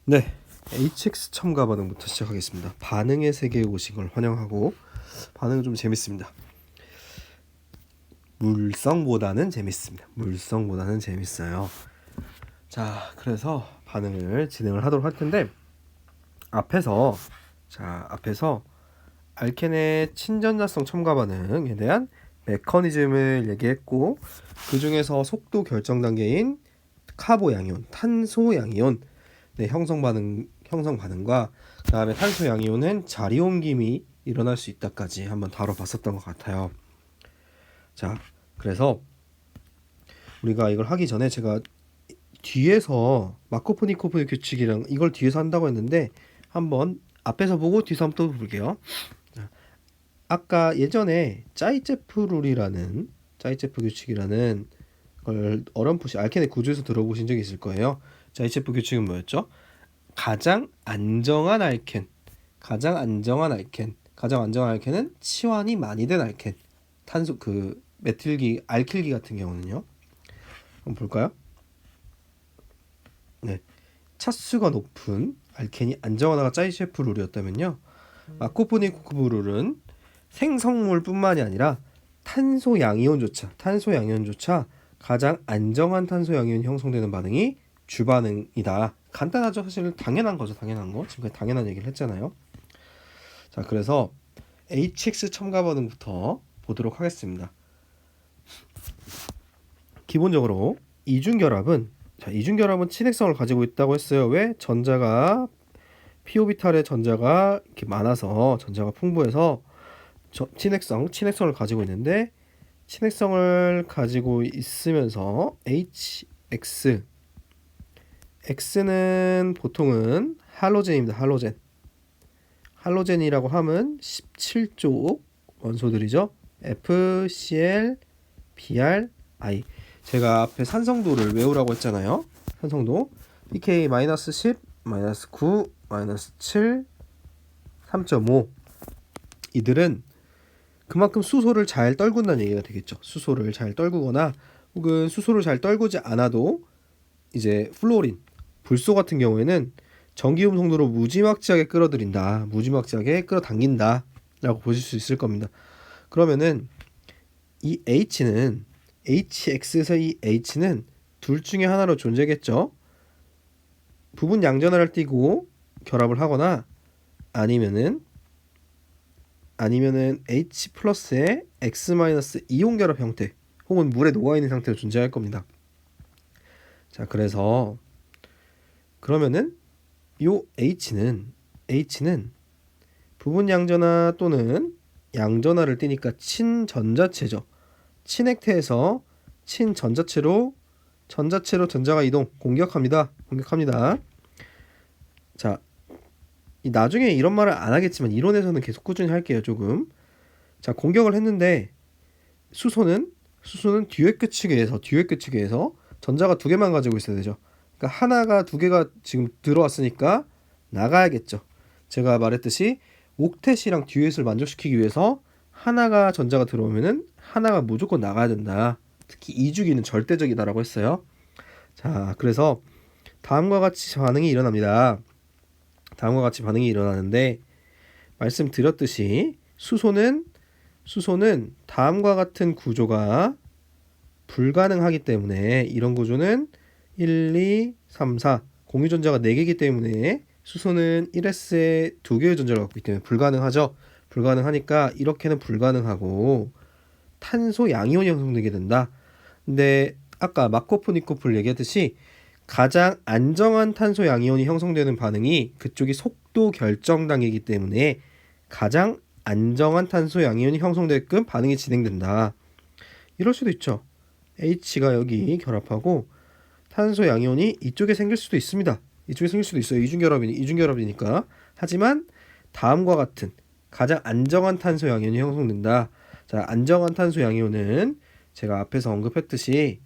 네, HX 첨가 반응부터 시작하겠습니다. 반응의 세계에 오신 걸 환영하고 반응은 좀 재밌습니다. 물성보다는 재밌습니다. 물성보다는 재밌어요. 자, 그래서 반응을 진행을 하도록 할 텐데 앞에서 알켄의 친전자성 첨가 반응에 대한 메커니즘을 얘기했고 그 중에서 속도 결정 단계인 카보 양이온, 탄소 양이온 형성 반응과 그다음에 탄소 양이온은 자리 옮김이 일어날 수 있다까지 한번 다뤄봤었던 것 같아요. 자, 그래서 우리가 이걸 하기 전에 제가 뒤에서 마코프니코프 규칙이랑 이걸 뒤에서 한다고 했는데 한번 앞에서 보고 뒤에서 한번 또 볼게요. 자, 아까 예전에 짜이체프 규칙이라는 걸 어렴풋이 알켄의 구조에서 들어보신 적이 있을 거예요. 짜이체프 규칙은 뭐였죠? 가장 안정한 알켄은 치환이 많이 된 알켄, 탄소 알킬기 같은 경우는요. 한번 볼까요? 네, 차수가 높은 알켄이 안정화가 짜이셰프 룰이었다면요. 마코프니코프 룰은 생성물뿐만이 아니라 탄소 양이온조차 가장 안정한 탄소 양이온이 형성되는 반응이 주반응이다. 간단하죠. 사실 당연한 거죠. 당연한 거. 지금까지 당연한 얘기를 했잖아요. 자, 그래서 HX 첨가 반응부터 보도록 하겠습니다. 기본적으로 이중결합은 친핵성을 가지고 있다고 했어요. 왜? p-오비탈의 전자가 이렇게 많아서 전자가 풍부해서 친핵성을 가지고 있는데 친핵성을 가지고 있으면서 X는 보통은 할로젠입니다. 할로젠이라고 하면 17조 원소들이죠. FCl, Br, I. 제가 앞에 산성도를 외우라고 했잖아요. 산성도 pK -10, -9, -7, 3.5. 이들은 그만큼 수소를 잘 떨군다는 얘기가 되겠죠. 수소를 잘 떨구거나 혹은 수소를 잘 떨구지 않아도 이제 플로린, 불소 같은 경우에는 전기음 송도로 무지막지하게 끌어당긴다 라고 보실 수 있을 겁니다. 그러면은 이 HX에서 이 H는 둘 중에 하나로 존재겠죠. 부분 양전화를 띠고 결합을 하거나 아니면은 H 플러스의 X 마이너스 이온 결합 형태 혹은 물에 녹아있는 상태로 존재할 겁니다. 자, 그러면은 요 H는 부분 양전화 또는 양전화를 띠니까 친전자체죠. 친액태에서 친전자체로 전자가 이동 공격합니다. 자, 나중에 이런 말을 안 하겠지만 이론에서는 계속 꾸준히 할게요. 조금. 자, 공격을 했는데 수소는 듀엣 규칙에서 전자가 두 개만 가지고 있어야 되죠. 그러니까 두 개가 지금 들어왔으니까 나가야겠죠. 제가 말했듯이 옥텟이랑 듀엣을 만족시키기 위해서 하나가 전자가 들어오면은 하나가 무조건 나가야 된다. 특히 이주기는 절대적이다라고 했어요. 자, 그래서 다음과 같이 반응이 일어나는데 말씀드렸듯이 수소는 다음과 같은 구조가 불가능하기 때문에 이런 구조는 1, 2, 3, 4 공유전자가 4개이기 때문에 수소는 1s에 2개의 전자를 갖고 있기 때문에 불가능하죠. 불가능하니까 이렇게는 불가능하고 탄소 양이온이 형성되게 된다. 근데 아까 마코프니코프를 얘기했듯이 가장 안정한 탄소 양이온이 형성되는 반응이 그쪽이 속도 결정 단계이기 때문에 가장 안정한 탄소 양이온이 형성되게끔 반응이 진행된다. 이럴 수도 있죠. H가 여기 결합하고 탄소 양이온이 이쪽에 생길 수도 있습니다. 이쪽에 생길 수도 있어요. 이중결합이니까. 하지만 다음과 같은 가장 안정한 탄소 양이온이 형성된다. 자, 안정한 탄소 양이온은 제가 앞에서 언급했듯이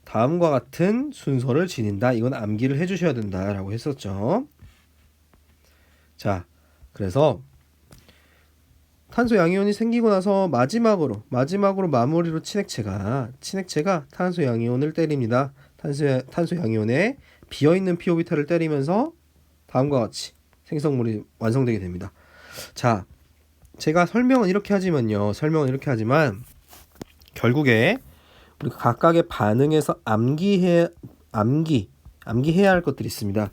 다음과 같은 순서를 지닌다. 이건 암기를 해주셔야 된다라고 했었죠. 자, 그래서 탄소 양이온이 생기고 나서 마지막으로 마무리로 친액체가 탄소 양이온을 때립니다. 탄소 양이온에 비어있는 pOrb이탈을 때리면서 다음과 같이 생성물이 완성되게 됩니다. 자, 제가 설명은 이렇게 하지만 결국에 우리가 각각의 반응에서 암기해야 할 것들이 있습니다.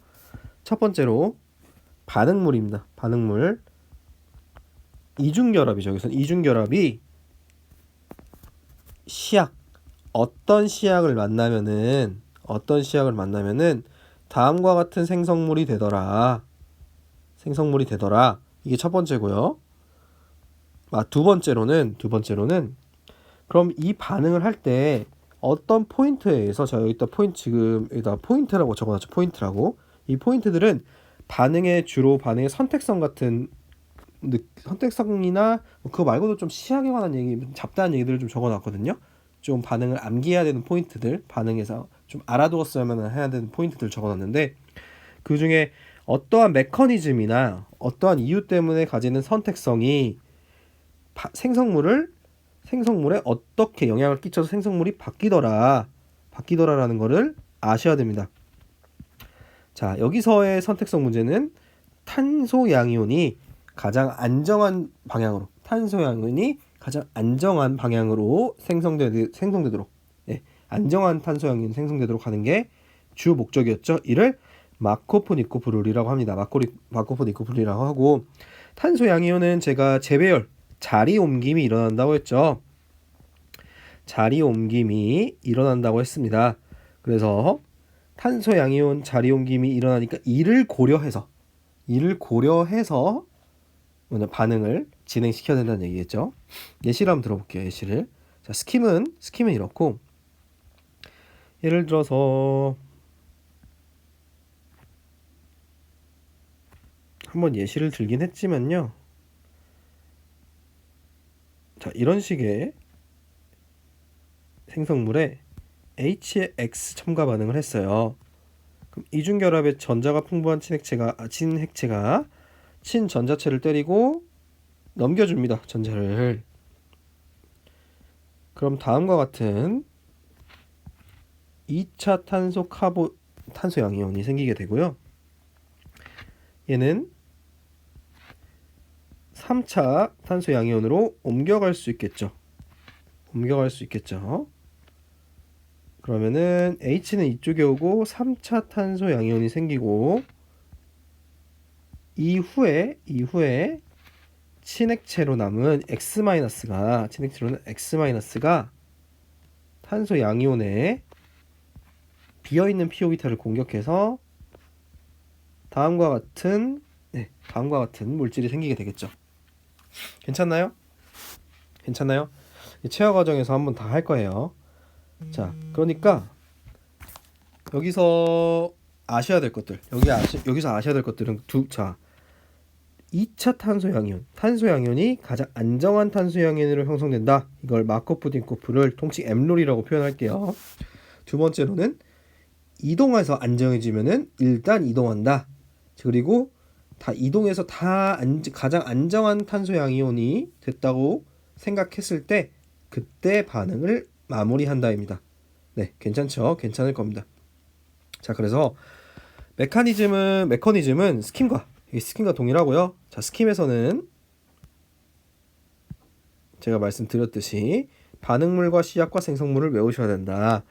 첫 번째로 반응물입니다. 반응물. 이중결합이죠. 여기서는 이중결합이 시약, 어떤 시약을 만나면은 다음과 같은 생성물이 되더라. 이게 첫 번째고요. 두 번째로는 그럼 이 반응을 할 때 어떤 포인트에 의해서, 자 여기다 포인트라고 적어놨죠. 포인트라고. 이 포인트들은 반응의 선택성이나 그거 말고도 좀 시약에 관한 얘기, 잡다한 얘기들을 좀 적어놨거든요. 좀 반응을 암기해야 되는 포인트들, 반응에서 좀 알아두었어야만 해야 되는 포인트들 적어놨는데, 그 중에 어떠한 메커니즘이나 어떠한 이유 때문에 가지는 선택성이 생성물에 어떻게 영향을 끼쳐서 생성물이 바뀌더라라는 거를 아셔야 됩니다. 자, 여기서의 선택성 문제는 탄소 양이온이 가장 안정한 방향으로 생성되도록, 안정한 탄소 양이온이 생성되도록 하는 게 주 목적이었죠. 이를 마코프-니코프 합니다. 마코프-니코프라고 하고, 탄소 양이온은 제가 재배열, 자리 옮김이 일어난다고 했죠. 자리 옮김이 일어난다고 했습니다. 그래서 탄소 양이온 자리 옮김이 일어나니까 이를 고려해서 반응을 진행시켜야 된다는 얘기겠죠. 예시를 한번 들어볼게요. 예시를. 자, 스킴은 이렇고, 예를 들어서 한번 예시를 들긴 했지만요. 자, 이런 식의 생성물에 H의 X 첨가 반응을 했어요. 그럼 이중결합의 전자가 풍부한 친핵체가 친전자체를 때리고 넘겨줍니다. 전자를. 그럼 다음과 같은 2차 탄소 양이온이 생기게 되고요. 얘는 3차 탄소 양이온으로 옮겨갈 수 있겠죠. 그러면은 H는 이쪽에 오고 3차 탄소 양이온이 생기고, 이후에 친핵체로 남은 X-가 탄소 양이온에 비어있는 pOrb이탈을 공격해서 다음과 같은 물질이 생기게 되겠죠. 괜찮나요? 체화 과정에서 한번 다 할 거예요. 자, 그러니까 여기서 아셔야 될 것들, 여기서 아셔야 될 것들은 2차 탄소 양이온이 가장 안정한 탄소 양이온으로 형성된다. 이걸 마코프-니코프를 통칭 M롤이라고 표현할게요. 두 번째로는 이동해서 안정해지면은 일단 이동한다. 그리고 이동해서 가장 안정한 탄소 양이온이 됐다고 생각했을 때 그때 반응을 마무리한다입니다. 네, 괜찮죠? 괜찮을 겁니다. 자, 그래서 메커니즘은 스킴과 동일하고요. 자, 스킴에서는 제가 말씀드렸듯이 반응물과 시약과 생성물을 외우셔야 된다.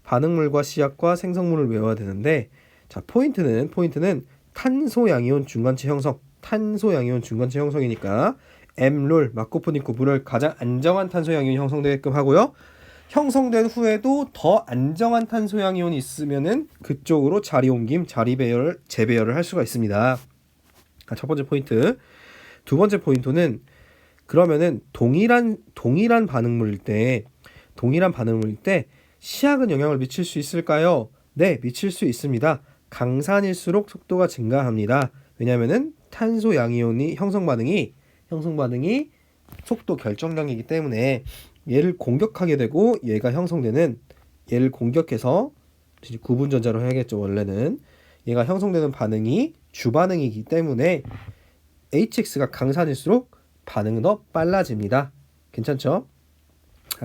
반응물과 시약과 생성물을 외워야 되는데, 자, 포인트는 탄소 양이온 중간체 형성이니까 M롤, 마코프-니코프를 가장 안정한 탄소 양이온이 형성되게끔 하고요. 형성된 후에도 더 안정한 탄소 양이온이 있으면은 그쪽으로 자리 옮김, 재배열을 할 수가 있습니다. 첫 번째 포인트. 두 번째 포인트는, 그러면은 동일한 반응물일 때 시약은 영향을 미칠 수 있을까요? 네, 미칠 수 있습니다. 강산일수록 속도가 증가합니다. 왜냐면은 탄소 양이온이 형성 반응이 속도 결정량이기 때문에 얘를 공격하게 되고, 얘가 형성되는, 얘를 공격해서 구분전자로 해야겠죠. 원래는 얘가 형성되는 반응이 주반응이기 때문에 HX가 강산일수록 반응은 더 빨라집니다. 괜찮죠?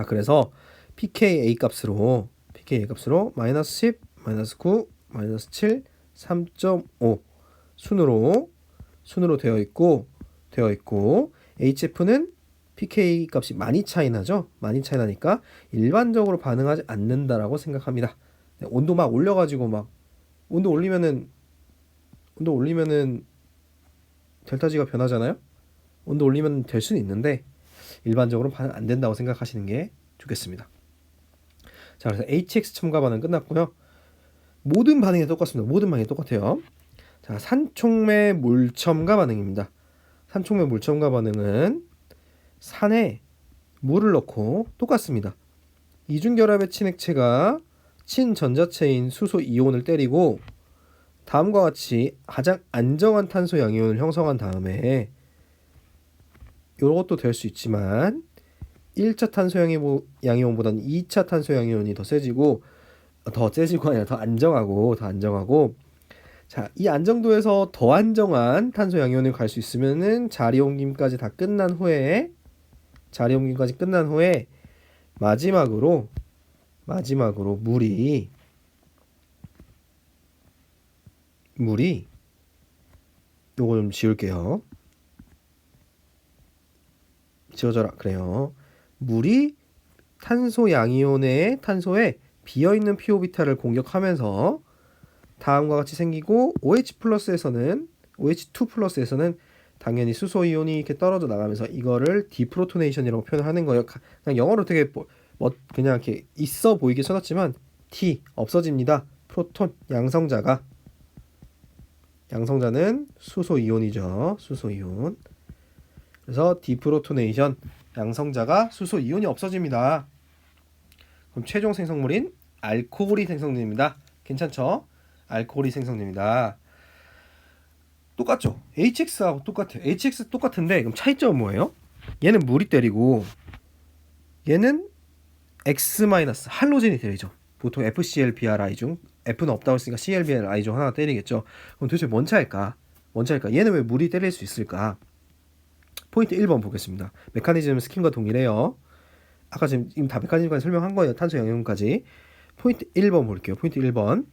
그래서 pKa 값으로 pKa 값으로 마이너스 10, 마이너스 9, 마이너스 7, 3.5 순으로 되어 있고 HF는 pK 값이 많이 차이 나죠. 많이 차이 나니까 일반적으로 반응하지 않는다라고 생각합니다. 네, 온도 막 올려가지고 막 온도 올리면은 델타 G가 변하잖아요. 온도 올리면 될 수는 있는데 일반적으로 반응 안 된다고 생각하시는 게 좋겠습니다. 자, 그래서 HX 첨가 반응 끝났고요. 모든 반응이 똑같습니다. 모든 반응이 똑같아요. 자, 산촉매 물 첨가 반응입니다. 산촉매 물 첨가 반응은 산에 물을 넣고 똑같습니다. 이중결합의 친액체가 친전자체인 수소 이온을 때리고 다음과 같이 가장 안정한 탄소 양이온을 형성한 다음에 이것도 될 수 있지만 1차 탄소 양이온보다는 2차 탄소 양이온이 더 세지고 아니라 더 안정하고 자, 이 안정도에서 더 안정한 탄소 양이온을 갈 수 있으면은 자리 옮김까지 끝난 후에 마지막으로 물이 요거 좀 지울게요. 지워져라. 그래요. 물이 탄소에 비어있는 pO비탈을 공격하면서 다음과 같이 생기고 OH2 플러스에서는 당연히 수소 이온이 이렇게 떨어져 나가면서 이거를 디프로토네이션이라고 표현하는 거예요. 그냥 영어로 되게 그냥 이렇게 있어 보이게 써놨지만 T 없어집니다. 프로톤 양성자는 수소 이온이죠. 수소 이온. 그래서 디프로토네이션 양성자가 수소 이온이 없어집니다. 그럼 최종 생성물인 알코올이 생성됩니다. 괜찮죠? 알코올이 생성됩니다. 똑같죠? HX하고 똑같아요. HX 똑같은데 그럼 차이점은 뭐예요? 얘는 물이 때리고 얘는 X- 할로젠이 때리죠. 보통 FClBrI 중 F는 없다고 했으니까 ClBrI 중 하나 때리겠죠. 그럼 도대체 뭔 차일까? 얘는 왜 물이 때릴 수 있을까? 포인트 1번 보겠습니다. 메커니즘 스킨과 동일해요. 아까 지금 다 메커니즘까지 설명한 거예요. 탄소 양이온까지. 포인트 1번 볼게요. 포인트 1번.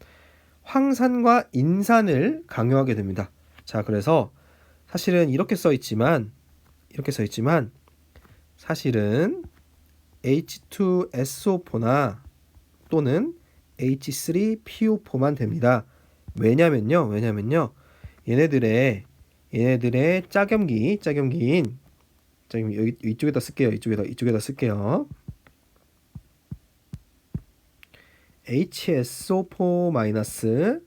황산과 인산을 강요하게 됩니다. 자, 그래서 사실은 이렇게 써 있지만 사실은 H2SO4나 또는 H3PO4만 됩니다. 왜냐면요. 얘네들의 짝염기인 여기 이쪽에다 쓸게요. 이쪽에다 쓸게요. HSO4-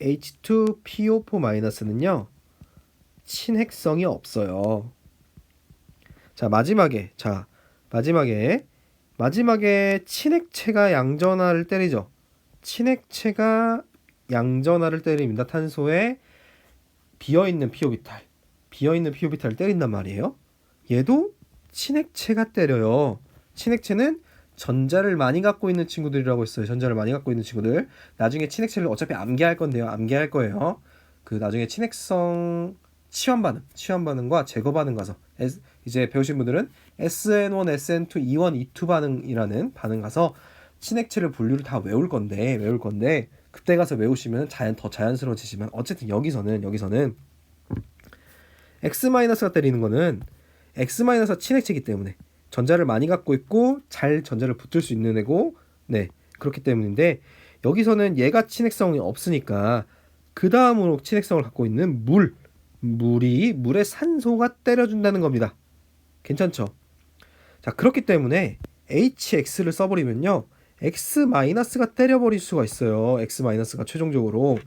H2PO4-는요. 친핵성이 없어요. 자, 마지막에 친액체가 양전하를 때리죠. 친액체가 양전하를 때립니다. 탄소에 비어있는 pO비탈을 때린단 말이에요. 얘도 친액체가 때려요. 친액체는 전자를 많이 갖고 있는 친구들이라고 했어요. 전자를 많이 갖고 있는 친구들. 나중에 친액체를 어차피 암기할 거예요. 그 나중에 친액성 치환 반응과 제거 반응 가서 이제 배우신 분들은 SN1, SN2, E1, E2 반응이라는 반응 가서 친액체를 분류를 다 외울 건데 그때 가서 외우시면 더 자연스러워지지만 어쨌든 여기서는 X-가 때리는 거는 X- 친액체이기 때문에 전자를 많이 갖고 있고 잘 전자를 붙을 수 있는 애고 그렇기 때문인데 여기서는 얘가 친액성이 없으니까 그 다음으로 친액성을 갖고 있는 물의 산소가 때려준다는 겁니다. 괜찮죠? 자, 그렇기 때문에 HX를 써버리면요 X-가 때려버릴 수가 있어요. X-가 최종적으로.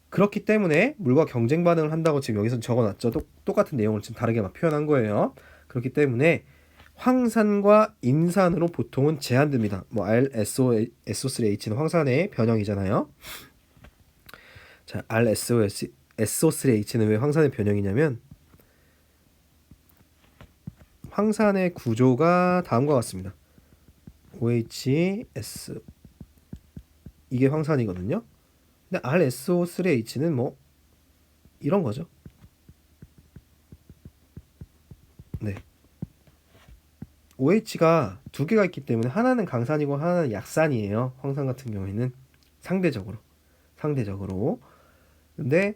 그렇기 때문에 물과 경쟁 반응을 한다고 지금 여기서 적어놨죠. 똑같은 내용을 지금 다르게 표현한 거예요. 그렇기 때문에 황산과 인산으로 보통은 제한됩니다. RSO3H는 황산의 변형이잖아요. 자, RSO3H는 왜 황산의 변형이냐면 황산의 구조가 다음과 같습니다. OHS 이게 황산이거든요. 근데 RSO3H는 이런 거죠. OH가 두 개가 있기 때문에 하나는 강산이고 하나는 약산이에요. 황산 같은 경우에는 상대적으로. 근데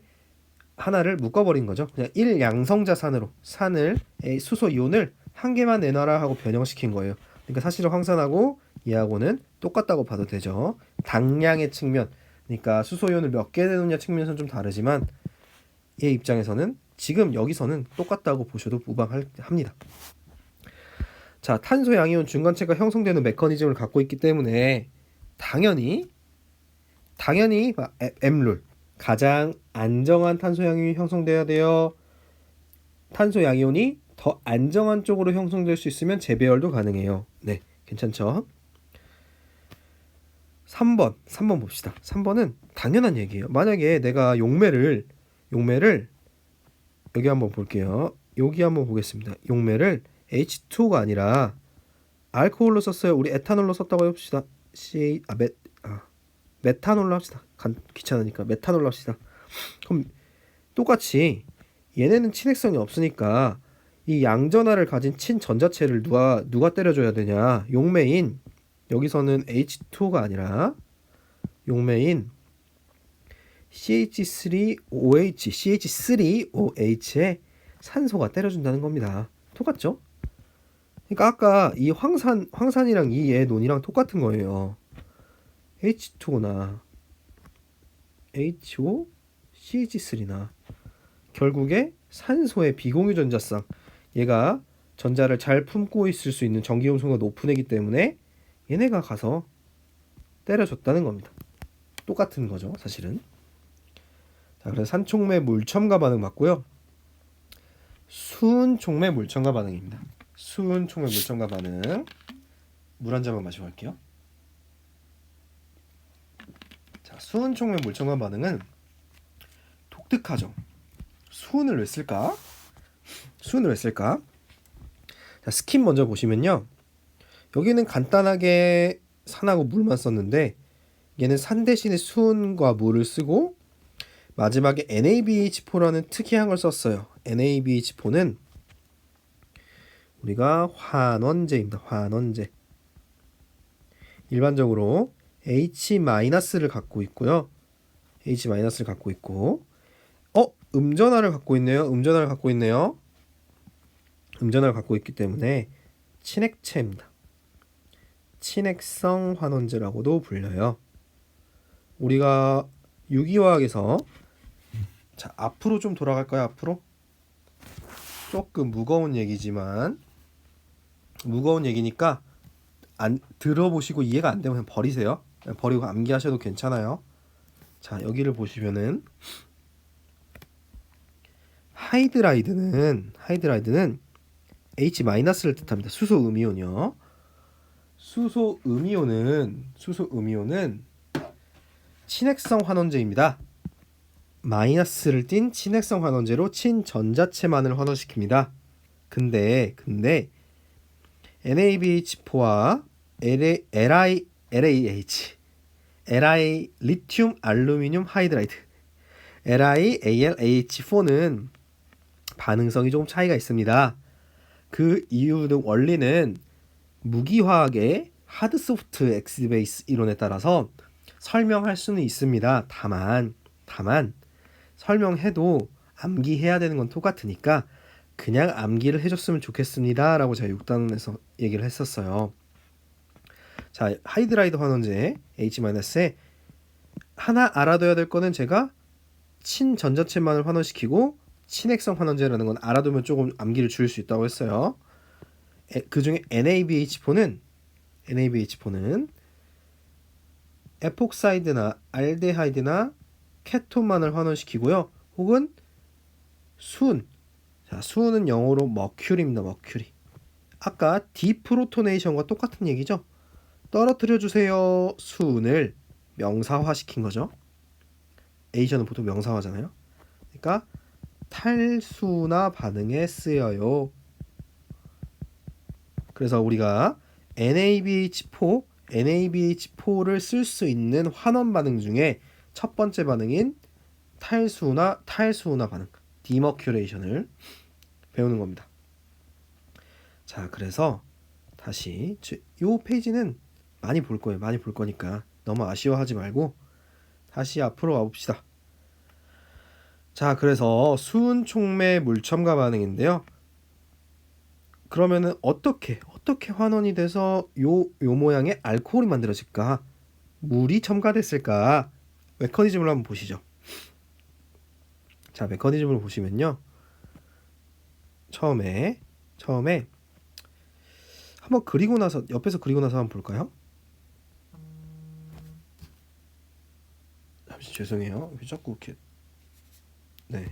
하나를 묶어버린 거죠. 그냥 1양성자산으로 산을 수소 이온을 한 개만 내놔라 하고 변형시킨 거예요. 그러니까 사실은 황산하고 얘하고는 똑같다고 봐도 되죠. 당량의 측면, 그러니까 수소 이온을 몇 개 내놓냐 측면에서는 좀 다르지만 얘 입장에서는 지금 여기서는 똑같다고 보셔도 무방합니다. 자, 탄소 양이온 중간체가 형성되는 메커니즘을 갖고 있기 때문에 당연히 M룰 가장 안정한 탄소 양이온이 형성돼야 돼요. 탄소 양이온이 더 안정한 쪽으로 형성될 수 있으면 재배열도 가능해요. 네, 괜찮죠? 3번 봅시다. 3번은 당연한 얘기예요. 만약에 내가 용매를 여기 한번 볼게요. 여기 한번 보겠습니다. 용매를 H2O가 아니라 알코올로 썼어요. 우리 에탄올로 썼다고 해봅시다. 메탄올로 합시다. 귀찮으니까 메탄올로 합시다. 그럼 똑같이 얘네는 친핵성이 없으니까 이 양전하를 가진 친전자체를 누가 때려줘야 되냐? 용매인, 여기서는 H2O가 아니라 용매인 CH3OH에 산소가 때려준다는 겁니다. 똑같죠? 그러니까 아까 이 황산이랑 이 얘 논이랑 똑같은 거예요. H2O나 HO, CH3나 결국에 산소의 비공유 전자쌍, 얘가 전자를 잘 품고 있을 수 있는 전기음수가 높은 애기 때문에 얘네가 가서 때려줬다는 겁니다. 똑같은 거죠, 사실은. 자, 그래서 산촉매 물첨가 반응 맞고요. 수은촉매 물첨가 반응입니다. 수은촉매 물첨가 반응. 물 한 잔만 마시고 갈게요. 자, 수은촉매 물첨가 반응은 독특하죠. 수은을 왜 쓸까? 자, 스킨 먼저 보시면요. 여기는 간단하게 산하고 물만 썼는데 얘는 산 대신에 수은과 물을 쓰고 마지막에 NaBH4라는 특이한 걸 썼어요. NaBH4는 우리가 환원제입니다. 환원제. 일반적으로 H-를 갖고 있고요. H-를 갖고 있고 음전하를 갖고 있네요. 음전하를 갖고 있기 때문에 친핵체입니다. 친핵성 환원제라고도 불려요. 우리가 유기화학에서 자, 앞으로 좀 돌아갈까요? 앞으로? 조금 무거운 얘기지만 무거운 얘기니까 안 들어보시고 이해가 안 되면 버리세요. 버리고 암기하셔도 괜찮아요. 자, 여기를 보시면은 하이드라이드는 H-를 뜻합니다. 수소음이온이요. 수소음이온은 친핵성 환원제입니다. 마이너스를 띤 친핵성 환원제로 친전자체만을 환원시킵니다. 근데 NaBH4와 LiAH 리튬 알루미늄 하이드라이드 LiAlH4는 반응성이 조금 차이가 있습니다. 그 이유는 원리는 무기화학의 하드 소프트 X 베이스 이론에 따라서 설명할 수는 있습니다. 다만 설명해도 암기해야 되는 건 똑같으니까 그냥 암기를 해줬으면 좋겠습니다 라고 제가 6단에서 얘기를 했었어요. 자, 하이드라이드 환원제 H-에 하나 알아둬야 될 거는 제가 친전자체만을 환원시키고 친핵성 환원제라는 건 알아두면 조금 암기를 줄일 수 있다고 했어요. 그 중에 NaBH4는 에폭사이드나 알데하이드나 케톤만을 환원시키고요. 혹은 수은. 자, 수은은 영어로 머큐리입니다. 머큐리. 아까 디프로토네이션과 똑같은 얘기죠. 떨어뜨려 주세요. 수은을 명사화시킨 거죠. 에이션은 보통 명사화잖아요. 그러니까 탈수나 반응에 쓰여요. 그래서 우리가 NaBH4를 쓸 수 있는 환원 반응 중에 첫 번째 반응인 탈수나 반응, 디머큐레이션을 배우는 겁니다. 자, 그래서 다시 요 페이지는 많이 볼 거예요. 많이 볼 거니까 너무 아쉬워하지 말고 다시 앞으로 와봅시다. 자, 그래서 수은 촉매 물첨가 반응인데요. 그러면은 어떻게 환원이 돼서 요 모양의 알코올이 만들어질까? 물이 첨가됐을까? 메커니즘을 한번 보시죠. 자, 메커니즘을 보시면요. 처음에 한번 그리고 나서 옆에서 그리고 나서 한번 볼까요? 잠시 죄송해요. 왜 자꾸 이렇게 네.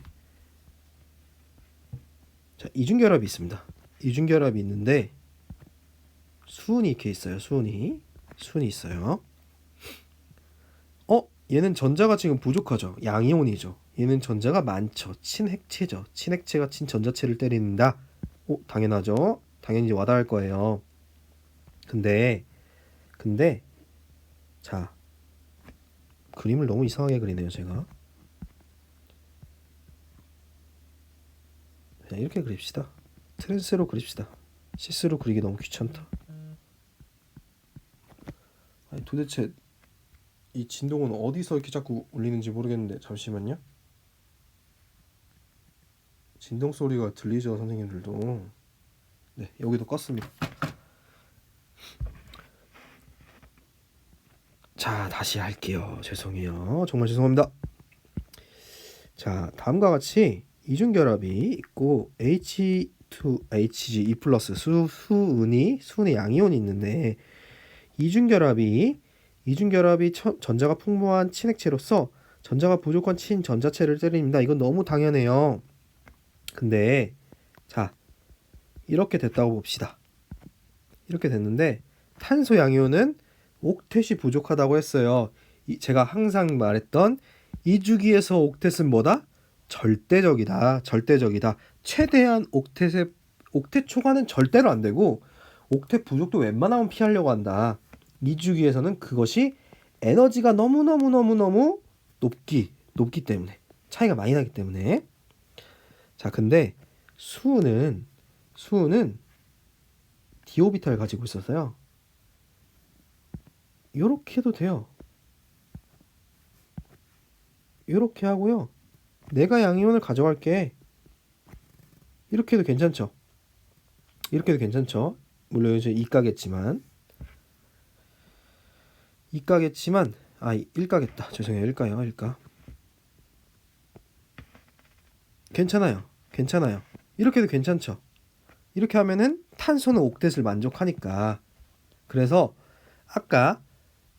자, 이중결합이 있습니다. 이중결합이 있는데 수은이 이렇게 있어요. 수은이 있어요. 얘는 전자가 지금 부족하죠. 양이온이죠. 얘는 전자가 많죠. 친핵체죠. 친핵체가 친전자체를 때린다. 당연하죠. 당연히 와닿을 거예요. 근데 자, 그림을 너무 이상하게 그리네요, 제가. 그냥 이렇게 그립시다. 트랜스로 그립시다. 시스로 그리기 너무 귀찮다. 아니, 도대체 이 진동은 어디서 이렇게 자꾸 울리는지 모르겠는데 잠시만요. 진동 소리가 들리죠, 선생님들도. 네, 여기도 껐습니다. 자, 다시 할게요. 죄송해요. 정말 죄송합니다. 자, 다음과 같이 이중결합이 있고 H2HG2 플러스 수은이 양이온이 있는데 이중결합이 전자가 풍부한 친핵체로서 전자가 부족한 친전자체를 때립니다. 이건 너무 당연해요. 근데 자, 이렇게 됐다고 봅시다. 이렇게 됐는데 탄소 양이온은 옥텟이 부족하다고 했어요. 제가 항상 말했던 이 주기에서 옥텟은 뭐다? 절대적이다. 최대한 옥텟 초과는 절대로 안 되고 옥텟 부족도 웬만하면 피하려고 한다. 이 주기에서는 그것이 에너지가 너무 높기 때문에 차이가 많이 나기 때문에. 자, 근데 수은은 d 오비탈을 가지고 있어서요. 요렇게 해도 돼요. 요렇게 하고요. 내가 양이온을 가져갈게. 이렇게 해도 괜찮죠? 물론 이제 이가겠지만 1가겠다. 죄송해요. 1가. 괜찮아요. 이렇게 해도 괜찮죠? 이렇게 하면은 탄소는 옥텟을 만족하니까. 그래서 아까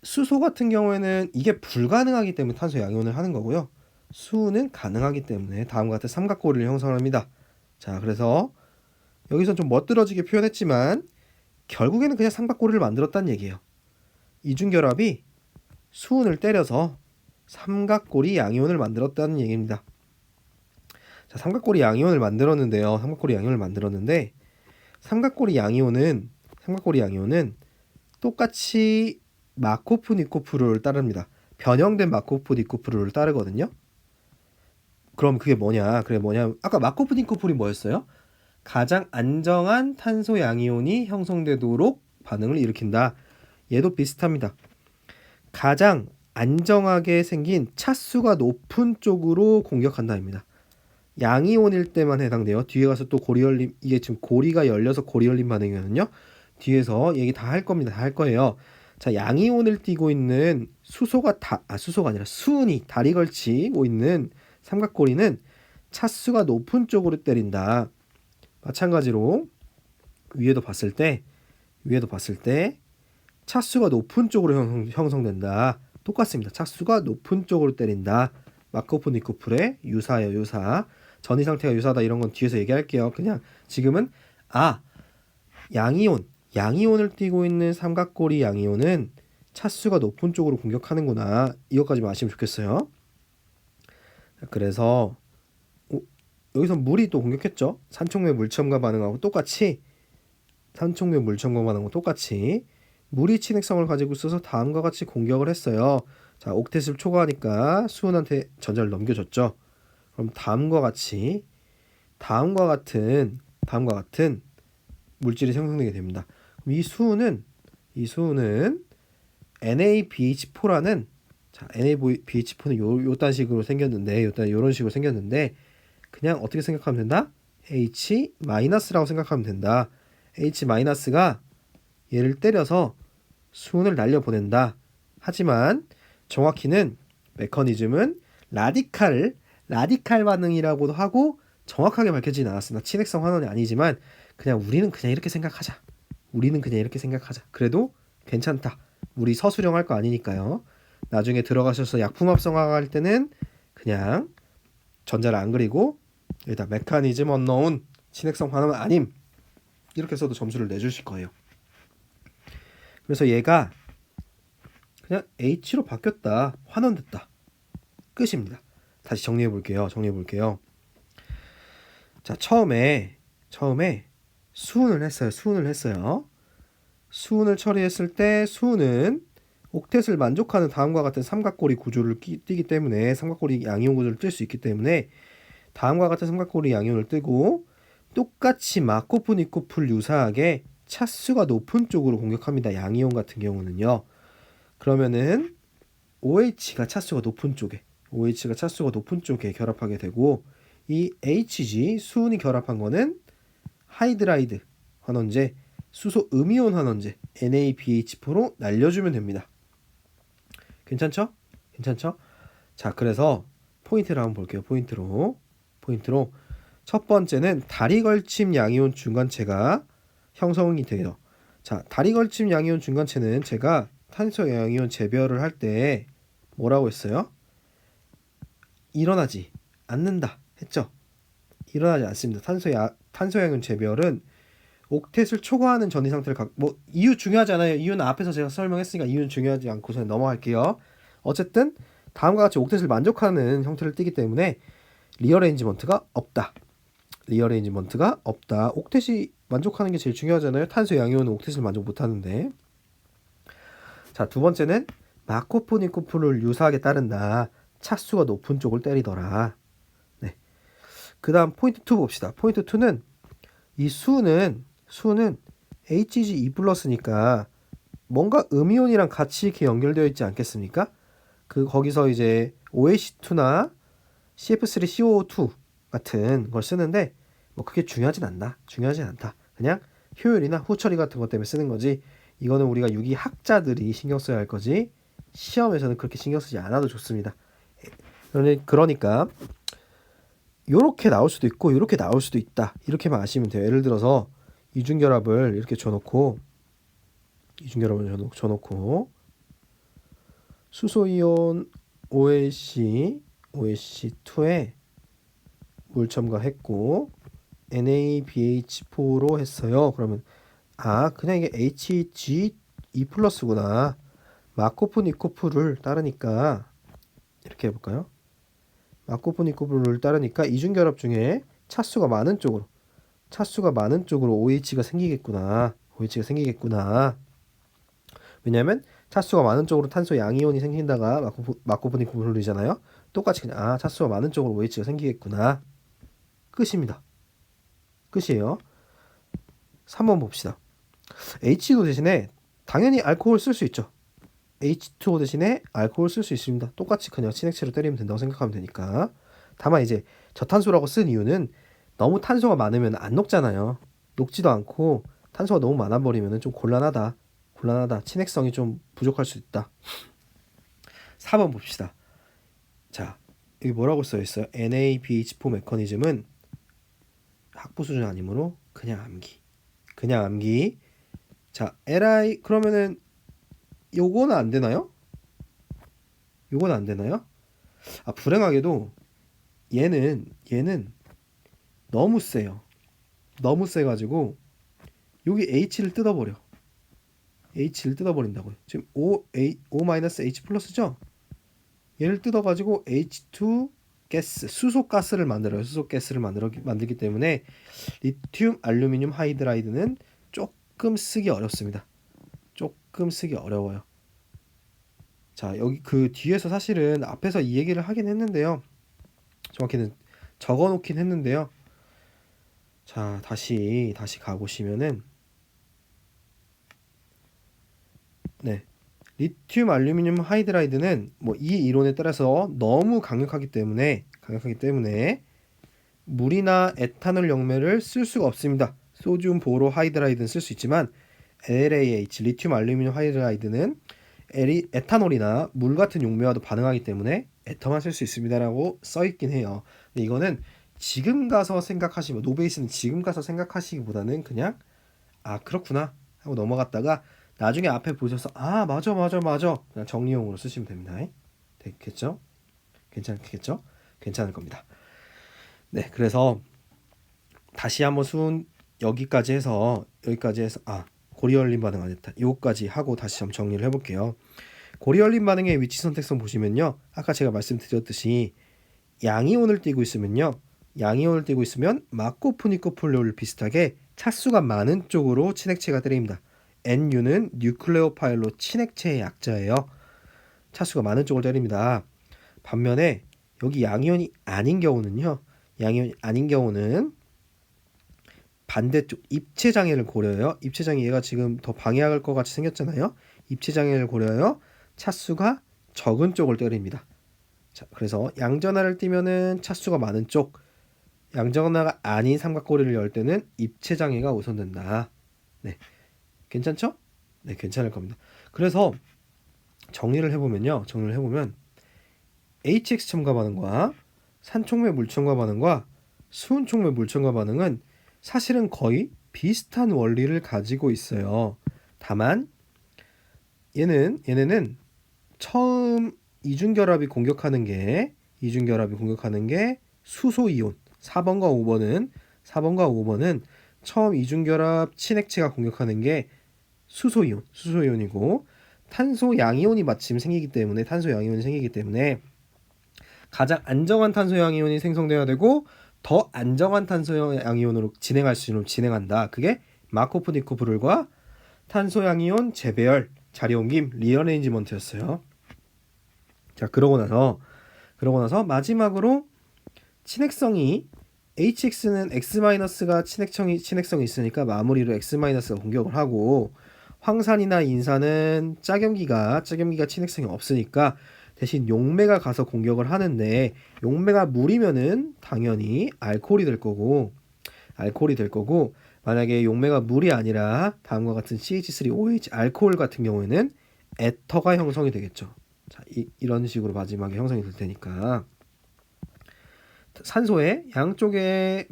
수소 같은 경우에는 이게 불가능하기 때문에 탄소 양이온을 하는 거고요. 수는 가능하기 때문에 다음과 같은 삼각고리를 형성합니다. 자, 그래서 여기서 좀 멋들어지게 표현했지만 결국에는 그냥 삼각고리를 만들었다는 얘기예요. 이중결합이 수은을 때려서 삼각고리 양이온을 만들었다는 얘기입니다. 자, 삼각고리 양이온을 만들었는데 삼각고리 양이온은 똑같이 마코프-니코프 룰을 따릅니다. 변형된 마코프-니코프 룰을 따르거든요. 그럼 그게 뭐냐? 아까 마코프-니코프 룰이 뭐였어요? 가장 안정한 탄소 양이온이 형성되도록 반응을 일으킨다. 얘도 비슷합니다. 가장 안정하게 생긴 차수가 높은 쪽으로 공격한다입니다. 양이온일 때만 해당돼요. 뒤에 가서 또 고리 열림, 이게 지금 고리가 열려서 고리 열림 반응이거든요. 뒤에서 얘기 다 할 겁니다. 다 할 거예요. 자, 양이온을 띠고 있는 수소가 아니라 수은이 다리 걸치고 있는 삼각고리는 차수가 높은 쪽으로 때린다. 마찬가지로 위에도 봤을 때 차수가 높은 쪽으로 형성된다. 똑같습니다. 차수가 높은 쪽으로 때린다. 마코프-니코프의 유사예요. 유사. 전이 상태가 유사다 이런 건 뒤에서 얘기할게요. 그냥 지금은 양이온을 띠고 있는 삼각고리 양이온은 차수가 높은 쪽으로 공격하는구나. 이것까지만 아시면 좋겠어요. 그래서 여기서 물이 또 공격했죠. 산촉매 물첨가 반응하고 똑같이 물이 친핵성을 가지고 있어서 다음과 같이 공격을 했어요. 자, 옥텟을 초과하니까 수은한테 전자를 넘겨줬죠. 그럼 다음과 같은 물질이 생성되게 됩니다. 이 수은은 NaBH4라는 자, NaBH4는 요딴 식으로 생겼는데 요런 식으로 생겼는데 그냥 어떻게 생각하면 된다? H-라고 생각하면 된다. H-가 얘를 때려서 수은을 날려보낸다. 하지만 정확히는 메커니즘은 라디칼 반응이라고도 하고 정확하게 밝혀지진 않았습니다. 친핵성 환원이 아니지만 그냥 우리는 그냥 이렇게 생각하자. 그래도 괜찮다. 우리 서술형 할 거 아니니까요. 나중에 들어가셔서 약품 합성화할 때는 그냥 전자를 안 그리고 여기다 메커니즘 언노운 친핵성 환원 아님 이렇게 써도 점수를 내주실 거예요. 그래서 얘가 그냥 H로 바뀌었다. 환원됐다. 끝입니다. 다시 정리해 볼게요. 자, 처음에 수은을 했어요. 수은을 처리했을 때 수은은 옥텟을 만족하는 다음과 같은 삼각고리 구조를 띠기 때문에 삼각고리 양이온 구조를 뜰 수 있기 때문에 다음과 같은 삼각고리 양이온을 뜨고 똑같이 마코프니코프를 유사하게 차수가 높은 쪽으로 공격합니다. 양이온 같은 경우는요. 그러면은 OH가 차수가 높은 쪽에 결합하게 되고 이 HG 수은이 결합한 거는 하이드라이드 환원제 수소 음이온 환원제 NaBH4로 날려주면 됩니다. 괜찮죠? 자, 그래서 포인트를 한번 볼게요. 포인트로 첫 번째는 다리 걸침 양이온 중간체가 형성이 돼요. 자, 다리 걸침 양이온 중간체는 제가 탄소 양이온 재배열을 할 때 뭐라고 했어요? 일어나지 않는다 했죠? 일어나지 않습니다. 탄소 양이온 재배열은 옥텟을 초과하는 전이 상태를 뭐 이유 중요하지 않아요. 이유는 앞에서 제가 설명했으니까 이유는 중요하지 않고 그냥 넘어갈게요. 어쨌든 다음과 같이 옥텟을 만족하는 형태를 띠기 때문에 리어레인지먼트가 없다. 옥텟이 만족하는 게 제일 중요하잖아요. 탄소 양이온은 옥텟을 만족 못하는데. 자, 두 번째는 마코프니코프를 유사하게 따른다. 차수가 높은 쪽을 때리더라. 네. 그 다음 포인트 2 봅시다. 포인트 2는 이 수는 Hg2+니까 뭔가 음이온이랑 같이 이렇게 연결되어 있지 않겠습니까? 거기서 이제 OH2나 CF3CO2 같은 걸 쓰는데 뭐 그게 중요하진 않다. 그냥 효율이나 후처리 같은 것 때문에 쓰는 거지. 이거는 우리가 유기 학자들이 신경 써야 할 거지. 시험에서는 그렇게 신경 쓰지 않아도 좋습니다. 그러니까 요렇게 나올 수도 있고 요렇게 나올 수도 있다. 이렇게만 아시면 돼요. 예를 들어서 이중결합을 이렇게 줘놓고 수소이온 OH2에 물 첨가했고 NaBH4로 했어요. 그러면 그냥 이게 HG2+구나. 마코프니코프를 따르니까 이렇게 해볼까요? 마코프니코프를 따르니까 이중결합 중에 차수가 많은 쪽으로 OH가 생기겠구나. 왜냐하면 차수가 많은 쪽으로 탄소 양이온이 생긴다가 마코프니코프를 흘리잖아요. 똑같이 그냥 차수가 많은 쪽으로 OH가 생기겠구나. 끝이에요. 3번 봅시다. H2O 대신에 당연히 알코올 쓸 수 있죠. H2O 대신에 알코올 쓸 수 있습니다. 똑같이 그냥 친액체로 때리면 된다고 생각하면 되니까. 다만 이제 저탄소라고 쓴 이유는 너무 탄소가 많으면 안 녹잖아요. 녹지도 않고 탄소가 너무 많아 버리면 좀 곤란하다. 친액성이 좀 부족할 수 있다. 4번 봅시다. 자, 여기 뭐라고 써 있어요? NaBH4 메커니즘은 학부 수준 아니므로 그냥 암기. 자, Li 그러면은 요거는 안 되나요? 불행하게도 얘는 너무 세요. 너무 세가지고 여기 H를 뜯어버린다고요. 지금 O-H 플러스죠? 얘를 뜯어가지고 H2 가스, 수소가스를 만들어요. 만들기 때문에 리튬 알루미늄 하이드라이드는 조금 쓰기 어렵습니다. 자, 여기 그 뒤에서 사실은 앞에서 이 얘기를 하긴 했는데요. 정확히는 적어놓긴 했는데요. 자, 다시 가보시면은 네. 리튬 알루미늄 하이드라이드는 뭐 이 이론에 따라서 너무 강력하기 때문에 물이나 에탄올 용매를 쓸 수가 없습니다. 소듐 보로 하이드라이드는 쓸 수 있지만 LAH 리튬 알루미늄 하이드라이드는 에탄올이나 물 같은 용매와도 반응하기 때문에 에터만 쓸 수 있습니다라고 써 있긴 해요. 근데 이거는 지금 가서 생각하시면 노베이스는 지금 가서 생각하시기보다는 그냥 아 그렇구나 하고 넘어갔다가 나중에 앞에 보셔서 아 맞아 그냥 정리용으로 쓰시면 됩니다. 되겠죠? 괜찮겠죠? 괜찮을 겁니다. 네, 그래서 다시 한번 수은 여기까지 해서 고리얼린 반응 안 했다. 요거까지 하고 다시 좀 정리를 해볼게요. 고리얼린 반응의 위치 선택성 보시면요, 아까 제가 말씀드렸듯이 양이온을 띄고 있으면 마코프니코폴리오를 비슷하게 차수가 많은 쪽으로 친액체가 때립니다. NU는 뉴클레오파일로 친액체의 약자예요. 차수가 많은 쪽을 때립니다. 반면에 여기 양이온이 아닌 경우는 반대쪽 입체장애를 고려해요. 입체장애 얘가 지금 더 방해할 것 같이 생겼잖아요. 입체장애를 고려해요. 차수가 적은 쪽을 때립니다. 자, 그래서 양전하를 띄면은 차수가 많은 쪽, 양전하가 아닌 삼각고리를 열 때는 입체장애가 우선된다. 네, 괜찮죠? 네, 괜찮을 겁니다. 그래서 정리를 해보면 HX 첨가 반응과 산촉매 물첨가 반응과 수은촉매 물첨가 반응은 사실은 거의 비슷한 원리를 가지고 있어요. 다만 얘네는 처음 이중결합이 공격하는 게 수소이온 4번과 5번은 처음 이중결합 친액체가 공격하는 게 수소이온이고 탄소 양이온이 마침 생기기 때문에 가장 안정한 탄소 양이온이 생성돼야 되고 더 안정한 탄소 양이온으로 진행한다. 그게 마코프니코프룰과 탄소 양이온 재배열 자리옮김 리어레인지먼트였어요. 자, 그러고 나서 마지막으로 친액성이 HX는 X-가 친액성이 있으니까 마무리로 X-가 공격을 하고 황산이나 인산은 짝염기가 친액성이 없으니까 대신 용매가 가서 공격을 하는데 용매가 물이면은 당연히 알코올이 될 거고 만약에 용매가 물이 아니라 다음과 같은 CH3OH 알코올 같은 경우에는 에터가 형성이 되겠죠. 자, 이런 식으로 마지막에 형성이 될 테니까 산소에 양쪽에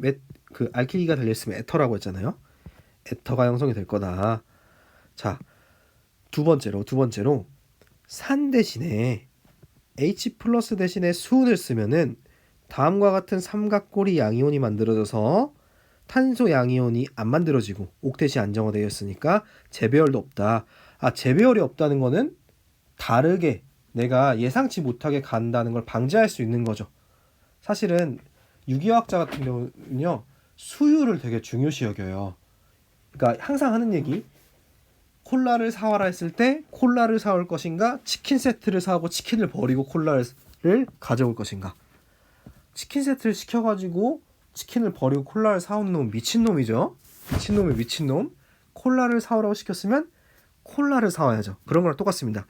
그 알키리가 달려있으면 에터라고 했잖아요. 에터가 형성이 될 거다. 자, 두 번째로 산 대신에 H 플러스 대신에 수은을 쓰면은 다음과 같은 삼각고리 양이온이 만들어져서 탄소 양이온이 안 만들어지고 옥텟이 안정화되어 있으니까 재배열도 없다. 재배열이 없다는 거는 다르게 내가 예상치 못하게 간다는 걸 방지할 수 있는 거죠. 사실은 유기화학자 같은 경우는요, 수율을 되게 중요시 여겨요. 그러니까 항상 하는 얘기, 콜라를 사와라 했을 때 콜라를 사올 것인가, 치킨 세트를 사고 치킨을 버리고 콜라를 가져올 것인가. 치킨 세트를 시켜가지고 치킨을 버리고 콜라를 사온 놈 미친놈이죠. 미친놈. 콜라를 사오라고 시켰으면 콜라를 사와야죠. 그런 거랑 똑같습니다.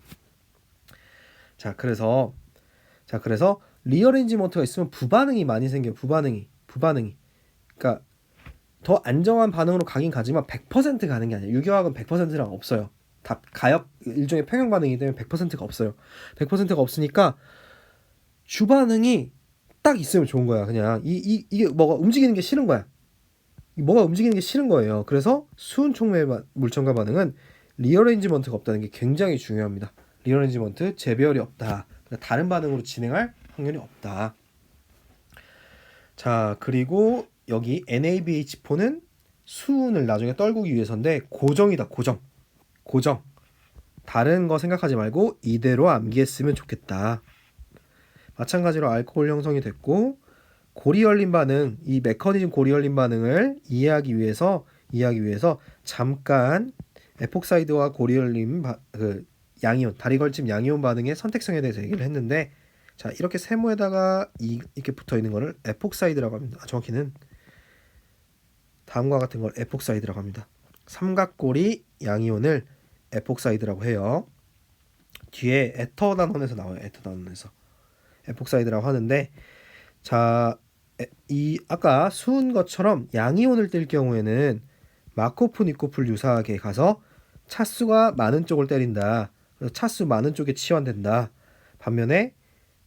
자, 그래서 리어레인지먼트가 있으면 부반응이 많이 생겨요. 부반응이. 그러니까 더 안정한 반응으로 가긴 가지만 100% 가는 게 아니에요. 유기화학은 100%랑 없어요. 다 가역 일종의 평형 반응이기 때문에 100%가 없어요. 100%가 없으니까 주반응이 딱 있으면 좋은 거야. 그냥 이게 뭐가 움직이는 게 싫은 거야. 뭐가 움직이는 게 싫은 거예요. 그래서 수은촉매 물첨가 반응은 리어레인지먼트가 없다는 게 굉장히 중요합니다. 리어레인지먼트 재배열이 없다. 그러니까 다른 반응으로 진행할 확률이 없다. 자, 그리고 여기 NaBH4는 수은을 나중에 떨구기 위해서인데 고정이다. 고정. 다른 거 생각하지 말고 이대로 암기했으면 좋겠다. 마찬가지로 알코올 형성이 됐고 고리얼린 반응, 이 메커니즘 고리얼린 반응을 이해하기 위해서 잠깐 에폭사이드와 고리얼린 양이온, 다리걸침 양이온 반응의 선택성에 대해서 얘기를 했는데, 자, 이렇게 세모에다가 이렇게 붙어 있는 거를 에폭사이드라고 합니다. 정확히는 다음과 같은 걸 에폭사이드라고 합니다. 삼각고리 양이온을 에폭사이드라고 해요. 뒤에 에터 단원에서 나와요. 에터 단원에서 에폭사이드라고 하는데, 자, 이 아까 수은 것처럼 양이온을 뗄 경우에는 마코프 니코프를 유사하게 가서 차수가 많은 쪽을 때린다. 그래서 차수 많은 쪽에 치환된다. 반면에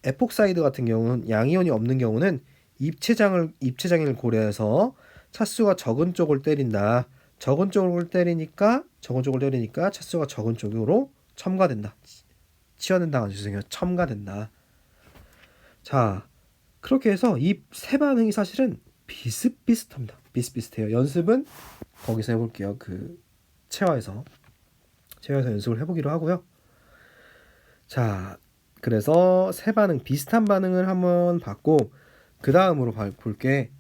에폭사이드 같은 경우는 양이온이 없는 경우는 입체장애를 고려해서 차수가 적은 쪽을 때린다. 적은 쪽을 때리니까 차수가 적은 쪽으로 첨가된다. 치환된다가 죄송해요. 첨가된다. 자, 그렇게 해서 이 세 반응이 사실은 비슷비슷합니다. 비슷비슷해요. 연습은 거기서 해볼게요. 그 체화에서 연습을 해보기로 하고요. 자, 그래서 세 반응 비슷한 반응을 한번 봤고, 그 다음으로 볼게.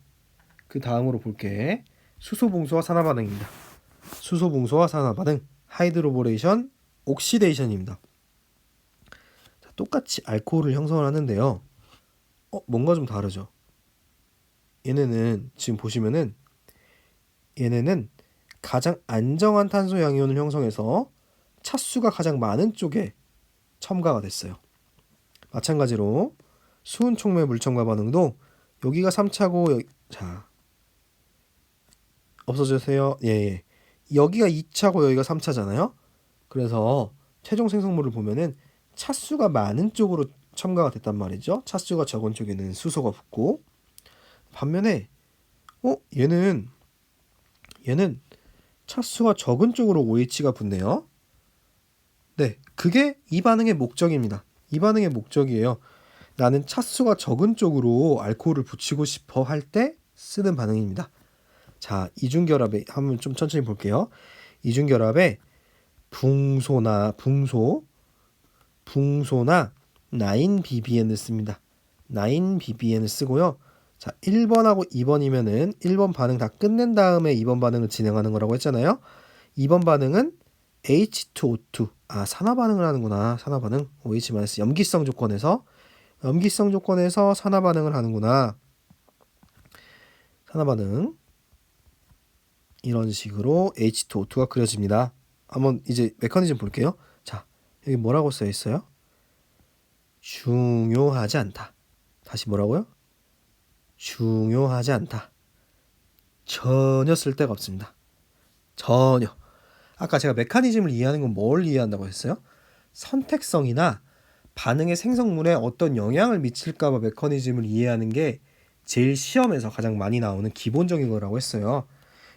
수소 봉수와 산화 반응입니다. 수소 봉수와 산화 반응, 하이드로보레이션, 옥시데이션입니다. 자, 똑같이 알코올을 형성을 하는데요. 뭔가 좀 다르죠. 얘네는 지금 보시면은 얘네는 가장 안정한 탄소 양이온을 형성해서 차수가 가장 많은 쪽에 첨가가 됐어요. 마찬가지로 수은 촉매 물첨가 반응도 여기가 3차고 자, 없어지세요. 예. 여기가 2차고 여기가 3차잖아요. 그래서 최종 생성물을 보면은 차수가 많은 쪽으로 첨가가 됐단 말이죠. 차수가 적은 쪽에는 수소가 붙고, 반면에 얘는 차수가 적은 쪽으로 OH가 붙네요. 네, 그게 이 반응의 목적입니다. 이 반응의 목적이에요. 나는 차수가 적은 쪽으로 알코올을 붙이고 싶어 할 때 쓰는 반응입니다. 자, 이중결합에 한번 좀 천천히 볼게요. 이중결합에 붕소나 9BBN을 씁니다. 9BBN을 쓰고요. 자, 1번하고 2번이면은 1번 반응 다 끝낸 다음에 2번 반응을 진행하는 거라고 했잖아요. 2번 반응은 H2O2. 산화 반응을 하는구나. 산화 반응. OH- 염기성 조건에서 산화 반응을 하는구나. 산화 반응. 이런 식으로 H2O2가 그려집니다. 한번 이제 메커니즘 볼게요. 자, 여기 뭐라고 써 있어요? 중요하지 않다. 다시 뭐라고요? 중요하지 않다. 전혀 쓸데가 없습니다. 전혀. 아까 제가 메커니즘을 이해하는 건 뭘 이해한다고 했어요? 선택성이나 반응의 생성물에 어떤 영향을 미칠까봐 메커니즘을 이해하는 게 제일 시험에서 가장 많이 나오는 기본적인 거라고 했어요.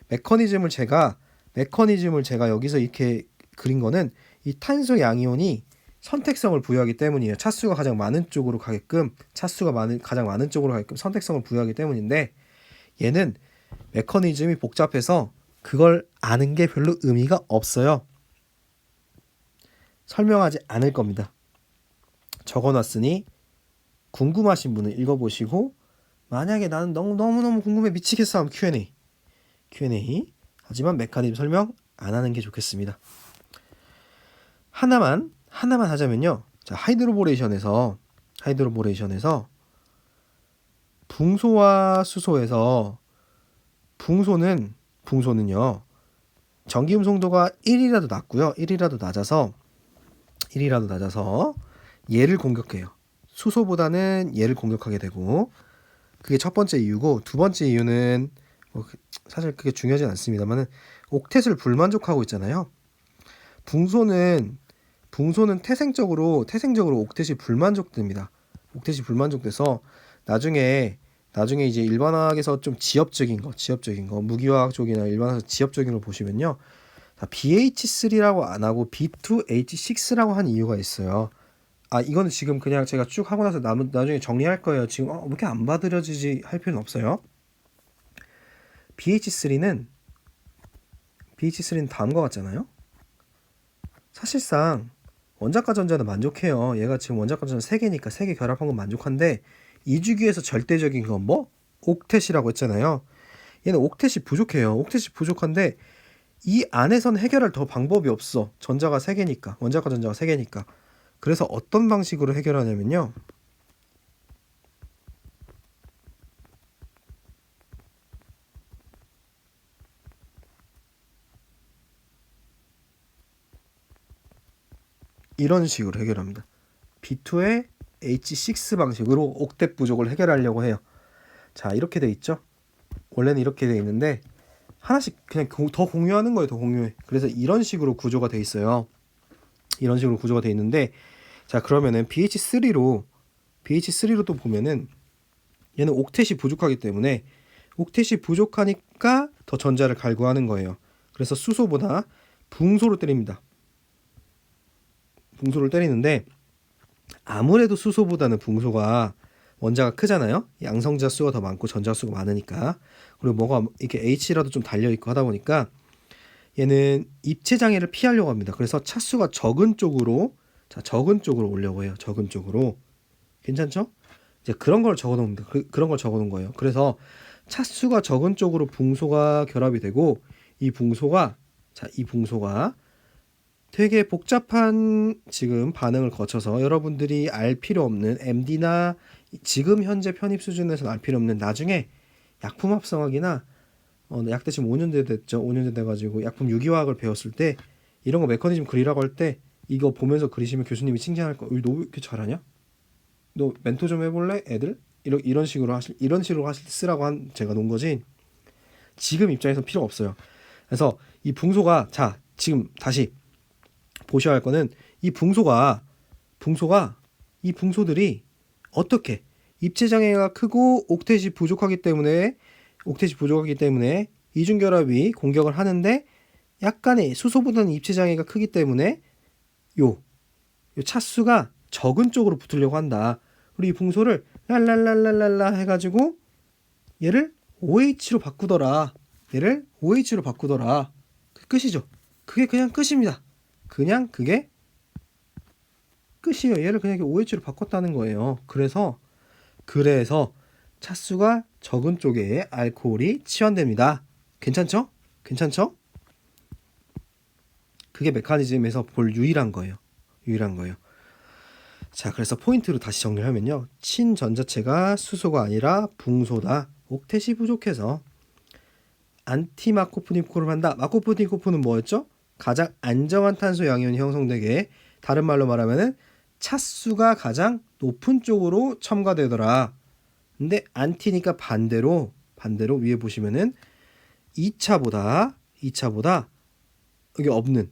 메커니즘을 제가 여기서 이렇게 그린 거는 이 탄소 양이온이 선택성을 부여하기 때문이에요. 차수가 가장 많은 쪽으로 가게끔 선택성을 부여하기 때문인데, 얘는 메커니즘이 복잡해서 그걸 아는 게 별로 의미가 없어요. 설명하지 않을 겁니다. 적어놨으니 궁금하신 분은 읽어보시고, 만약에 나는 너무너무 궁금해 미치겠어 하면 Q&A. 하지만 메커니즘 설명 안 하는 게 좋겠습니다. 하나만 하자면요. 자, 하이드로보레이션에서 붕소와 수소에서 붕소는요. 전기음 송도가 1이라도 낮고요. 1이라도 낮아서 얘를 공격해요. 수소보다는 얘를 공격하게 되고, 그게 첫 번째 이유고, 두 번째 이유는 사실 그게 중요하진 않습니다만은 옥텟을 불만족하고 있잖아요. 붕소는 태생적으로 옥텟이 불만족됩니다. 옥텟이 불만족돼서 나중에 이제 일반화학에서 좀 지엽적인 거 무기화학 쪽이나 일반화에서 지엽적인 걸 보시면요. BH3라고 안 하고 B2H6라고 한 이유가 있어요. 이거는 지금 그냥 제가 쭉 하고 나서 나중에 정리할 거예요. 지금 왜 이렇게 안 받으려지지 할 필요는 없어요. BH3는 다음과 같잖아요. 사실상 원자과 전자는 만족해요. 얘가 지금 원자과 전자 3개니까 3개 결합한 건 만족한데, 이 주기에서 절대적인 건 옥텟이라고 했잖아요. 얘는 옥텟이 부족해요. 옥텟이 부족한데 이 안에서는 해결할 더 방법이 없어. 원자과 전자가 3개니까. 그래서 어떤 방식으로 해결하냐면요. 이런 식으로 해결합니다. B2의 H6 방식으로 옥텟 부족을 해결하려고 해요. 자, 이렇게 돼 있죠. 원래는 이렇게 돼 있는데 하나씩 그냥 더 공유하는 거예요. 더 공유해. 그래서 이런 식으로 구조가 돼 있어요. 이런 식으로 구조가 돼 있는데, 자, 그러면은 BH3로 또 보면은 얘는 옥텟이 부족하기 때문에 옥텟이 부족하니까 더 전자를 갈구하는 거예요. 그래서 수소보다 붕소로 때립니다. 붕소를 때리는데 아무래도 수소보다는 붕소가 원자가 크잖아요. 양성자 수가 더 많고 전자 수가 많으니까. 그리고 뭐가 이렇게 H라도 좀 달려 있고 하다 보니까 얘는 입체 장애를 피하려고 합니다. 그래서 차수가 적은 쪽으로, 자, 적은 쪽으로 오려고 해요. 적은 쪽으로. 괜찮죠? 이제 그런 걸 적어 놓습니다. 그런 걸 적어 놓은 거예요. 그래서 차수가 적은 쪽으로 붕소가 결합이 되고 이 붕소가 되게 복잡한 지금 반응을 거쳐서 여러분들이 알 필요 없는 MD나 지금 현재 편입 수준에서는 알 필요 없는 나중에 약품 합성학이나 약대 지금 5년 됐죠. 5년 돼가지고 약품 유기화학을 배웠을 때 이런 거 메커니즘 그리라고 할 때 이거 보면서 그리시면 교수님이 칭찬할 거. 너 왜 이렇게 잘하냐? 너 멘토 좀 해볼래? 애들? 이런 식으로 쓰라고 제가 놓은 거지. 지금 입장에서 필요 없어요. 그래서 이 붕소가, 자, 지금 다시 보셔야 할 거는 이 붕소들이 어떻게 입체 장애가 크고 옥텟이 부족하기 때문에 이중결합이 공격을 하는데 약간의 수소보다는 입체 장애가 크기 때문에 요 차수가 적은 쪽으로 붙으려고 한다. 그리고 이 붕소를 랄랄랄랄랄라 해가지고 얘를 OH로 바꾸더라. 끝이죠. 그게 그냥 끝입니다. 그냥 그게 끝이에요. 얘를 그냥 OH로 바꿨다는 거예요. 그래서 차수가 적은 쪽에 알코올이 치환됩니다. 괜찮죠? 그게 메커니즘에서 볼 유일한 거예요. 자, 그래서 포인트로 다시 정리하면요. 친전자체가 수소가 아니라 붕소다. 옥텟이 부족해서 안티마코프니코프를 한다. 마코프니코프는 뭐였죠? 가장 안정한 탄소 양이온이 형성되게, 다른 말로 말하면은 차수가 가장 높은 쪽으로 첨가되더라. 근데 안티니까 반대로 위에 보시면은 2차보다 여기 없는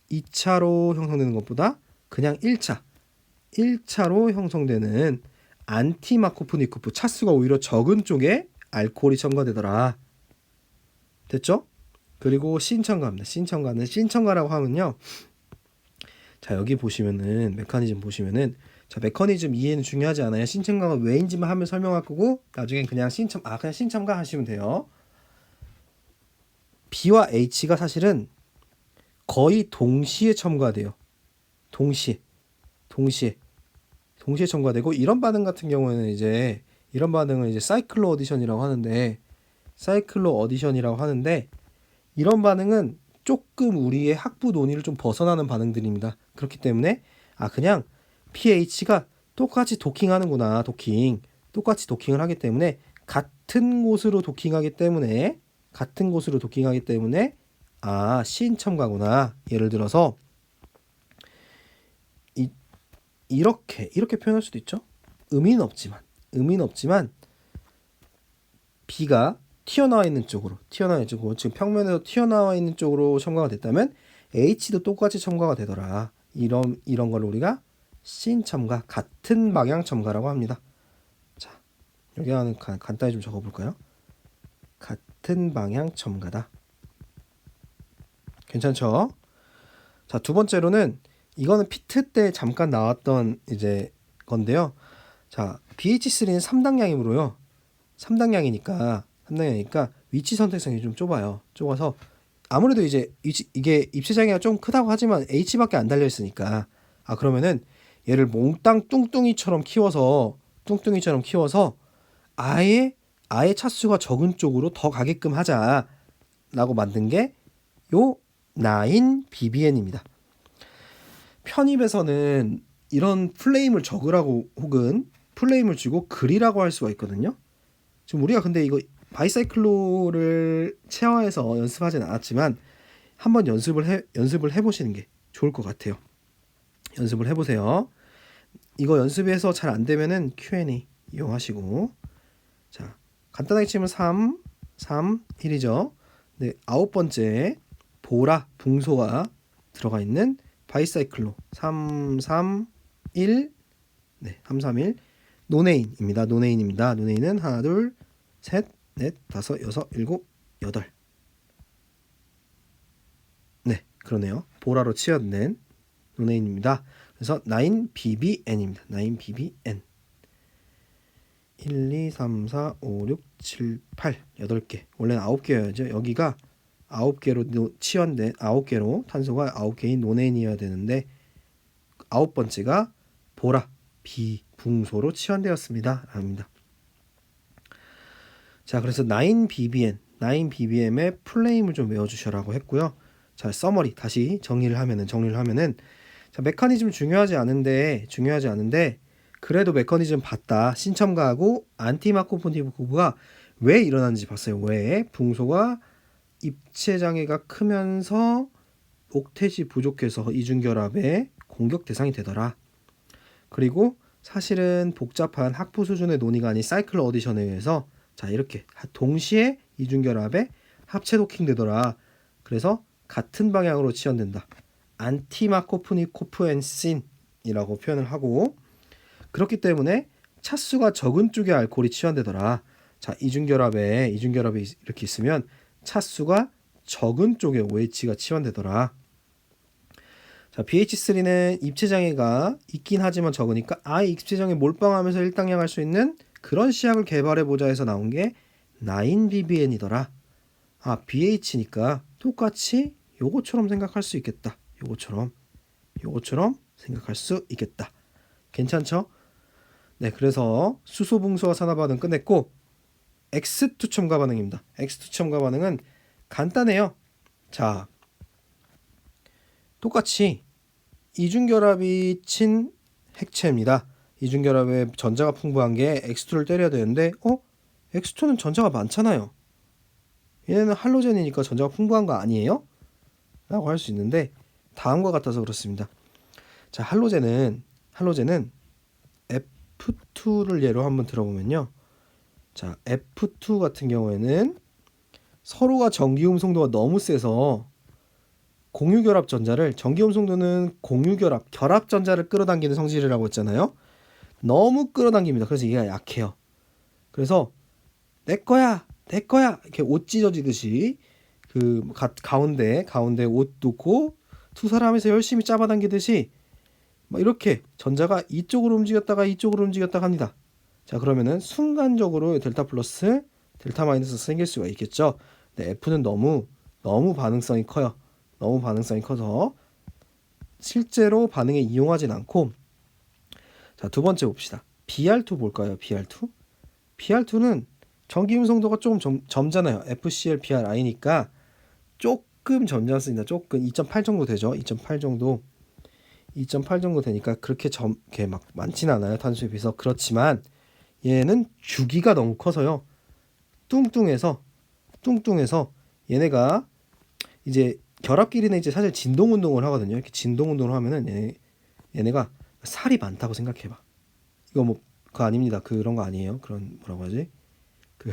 2차로 형성되는 것보다 그냥 1차로 형성되는 안티마코프니코프 차수가 오히려 적은 쪽에 알코올이 첨가되더라. 됐죠? 그리고 신첨가입니다. 신첨가라고 하면요. 자, 여기 보시면은 메커니즘 보시면은, 자, 메커니즘 이해는 중요하지 않아요. 신첨가가 왜인지만 하면 설명할 거고 나중엔 그냥 신첨가 하시면 돼요. B와 H가 사실은 거의 동시에 첨가돼요. 동시에 첨가되고, 이런 반응 같은 경우에는 이제 이런 반응을 이제 사이클로 어디션이라고 하는데 이런 반응은 조금 우리의 학부 논의를 좀 벗어나는 반응들입니다. 그렇기 때문에 그냥 pH가 똑같이 도킹하는구나. 똑같이 도킹을 하기 때문에 같은 곳으로 도킹하기 때문에 신첨가구나. 예를 들어서 이렇게 표현할 수도 있죠. 의미는 없지만 B가 튀어나와 있는 쪽으로 지금 평면에서 튀어나와 있는 쪽으로 첨가가 됐다면 H도 똑같이 첨가가 되더라. 이런 걸 우리가 신첨가, 같은 방향 첨가라고 합니다. 자, 여기 하나 간단히 좀 적어볼까요? 같은 방향 첨가다. 괜찮죠? 자, 두 번째로는 이거는 피트 때 잠깐 나왔던 이제 건데요. 자, BH3는 3당량이므로요. 3당량이니까 위치 선택성이 좀 좁아서 아무래도 이제 이게 입체 장애가 좀 크다고 하지만 H밖에 안 달려 있으니까 그러면은 얘를 몽땅 뚱뚱이처럼 키워서 아예 차수가 적은 쪽으로 더 가게끔 하자라고 만든 게 요 9BBN입니다. 편입에서는 이런 플레임을 적으라고 혹은 플레임을 주고 그리라고 할 수가 있거든요. 지금 우리가 근데 이거 바이사이클로를 체화해서 연습하진 않았지만 한번 연습을 해보시는 게 좋을 것 같아요. 연습을 해보세요. 이거 연습해서 잘 안되면은 Q&A 이용하시고. 자, 간단하게 치면 3, 3, 1이죠. 네, 9번째 보라, 붕소가 들어가 있는 바이사이클로 3, 3, 1, 네, 3, 3, 1 노네인입니다. 노네인입니다. 노네인은 하나, 둘, 셋, 넷, 다섯, 여섯, 일곱, 여덟. 네, 그러네요. 보라로 치환된 노네인입니다. 그래서 9BBN입니다. 9BBN. 1, 2, 3, 4, 5, 6, 7, 8 8개. 원래는 9개여야죠. 여기가 9개로 치환된 9개로 탄소가 9개인 노네인이어야 되는데 9번째가 보라, 비붕소로 치환되었습니다. 합니다. 자, 그래서 9BBN, 9BBM의 풀네임을 좀 외워주셔라고 했고요. 자, 서머리 다시 정리를 하면은 자, 메커니즘 중요하지 않은데 그래도 메커니즘 봤다. 신첨가하고 안티마코프니브가 왜 일어나는지 봤어요. 왜 붕소가 입체 장애가 크면서 옥텟이 부족해서 이중결합의 공격 대상이 되더라. 그리고 사실은 복잡한 학부 수준의 논의가 아닌 사이클 어디션에 의해서 자, 이렇게 동시에 이중결합에 합체 도킹 되더라. 그래서 같은 방향으로 치환된다. 안티마코프니코프엔신이라고 표현을 하고, 그렇기 때문에 차수가 적은 쪽에 알코올이 치환되더라. 자, 이중결합에 이렇게 있으면 차수가 적은 쪽에 OH가 치환되더라. 자, BH3는 입체장애가 있긴 하지만 적으니까 아예 입체장애 몰빵하면서 일당량할 수 있는 그런 시약을 개발해보자 해서 나온 게 9BBN이더라. 아, BH니까 똑같이 요거처럼 생각할 수 있겠다. 요거처럼 생각할 수 있겠다. 괜찮죠? 네, 그래서 수소붕소와 산화반응 끝냈고 X2 첨가 반응입니다. X2 첨가 반응은 간단해요. 자, 똑같이 이중결합이 친 핵체입니다. 이중결합에 전자가 풍부한 게 X2를 때려야 되는데 X2는 전자가 많잖아요. 얘네는 할로젠이니까 전자가 풍부한 거 아니에요? 라고 할 수 있는데 다음과 같아서 그렇습니다. 자, 할로젠은 F2를 예로 한번 들어보면요. 자, F2 같은 경우에는 서로가 전기음 송도가 너무 세서 공유결합 전자를, 전기음 송도는 공유결합, 결합 전자를 끌어당기는 성질이라고 했잖아요. 너무 끌어당깁니다. 그래서 얘가 약해요. 그래서 내 거야 이렇게 옷 찢어지듯이 그 가운데 옷 놓고 두 사람에서 열심히 잡아당기듯이 막 이렇게 전자가 이쪽으로 움직였다가 합니다. 자, 그러면은 순간적으로 델타 플러스 델타 마이너스 생길 수가 있겠죠. 근데 F는 너무 반응성이 커요. 너무 반응성이 커서 실제로 반응에 이용하진 않고. 자, 두 번째 봅시다. BR2 볼까요? BR2는 전기음 송도가 조금 젊잖아요. FCl BrI니까 조금 젊잖습니다. 조금 2.8 정도 되죠. 2.8 정도 되니까 그렇게 막 많진 않아요. 탄소에 비해서. 그렇지만 얘는 주기가 너무 커서요. 뚱뚱해서 얘네가 이제 결합끼리는 이제 사실 진동 운동을 하거든요. 이렇게 진동 운동을 하면은 얘네가 살이 많다고 생각해봐. 이거 뭐 그거 아닙니다. 그런 거 아니에요. 그런 뭐라고 하지? 그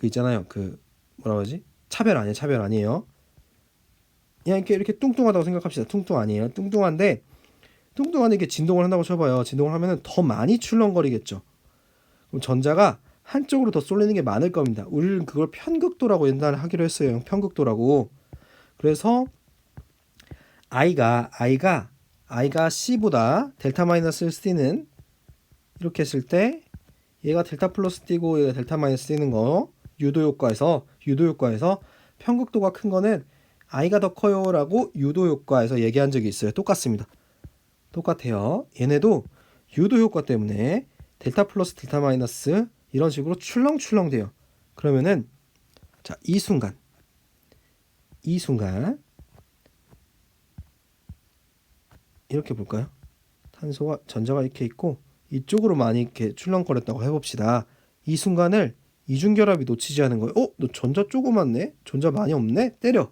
있잖아요. 그 뭐라고 하지? 차별 아니에요. 그냥 이렇게 뚱뚱하다고 생각합시다. 뚱뚱 아니에요. 뚱뚱한데 이게 진동을 한다고 쳐봐요. 진동을 하면은 더 많이 출렁거리겠죠. 그럼 전자가 한쪽으로 더 쏠리는 게 많을 겁니다. 우리는 그걸 편극도라고 옛날에 하기로 했어요. 편극도라고. 그래서 I가 C보다 델타 마이너스를 C는 이렇게 했을 때 얘가 델타 플러스 띄고 얘가 델타 마이너스 띄는 거 유도 효과에서 편극도가 큰 거는 I가 더 커요라고 유도 효과에서 얘기한 적이 있어요. 똑같아요. 얘네도 유도 효과 때문에 델타 플러스 델타 마이너스 이런 식으로 출렁출렁 돼요. 그러면은 자, 이 순간 이렇게 볼까요? 탄소가 전자가 이렇게 있고 이쪽으로 많이 이렇게 출렁거렸다고 해봅시다. 이 순간을 이중결합이 놓치지 않은 거예요. 너 전자 조그맣네? 전자 많이 없네? 때려.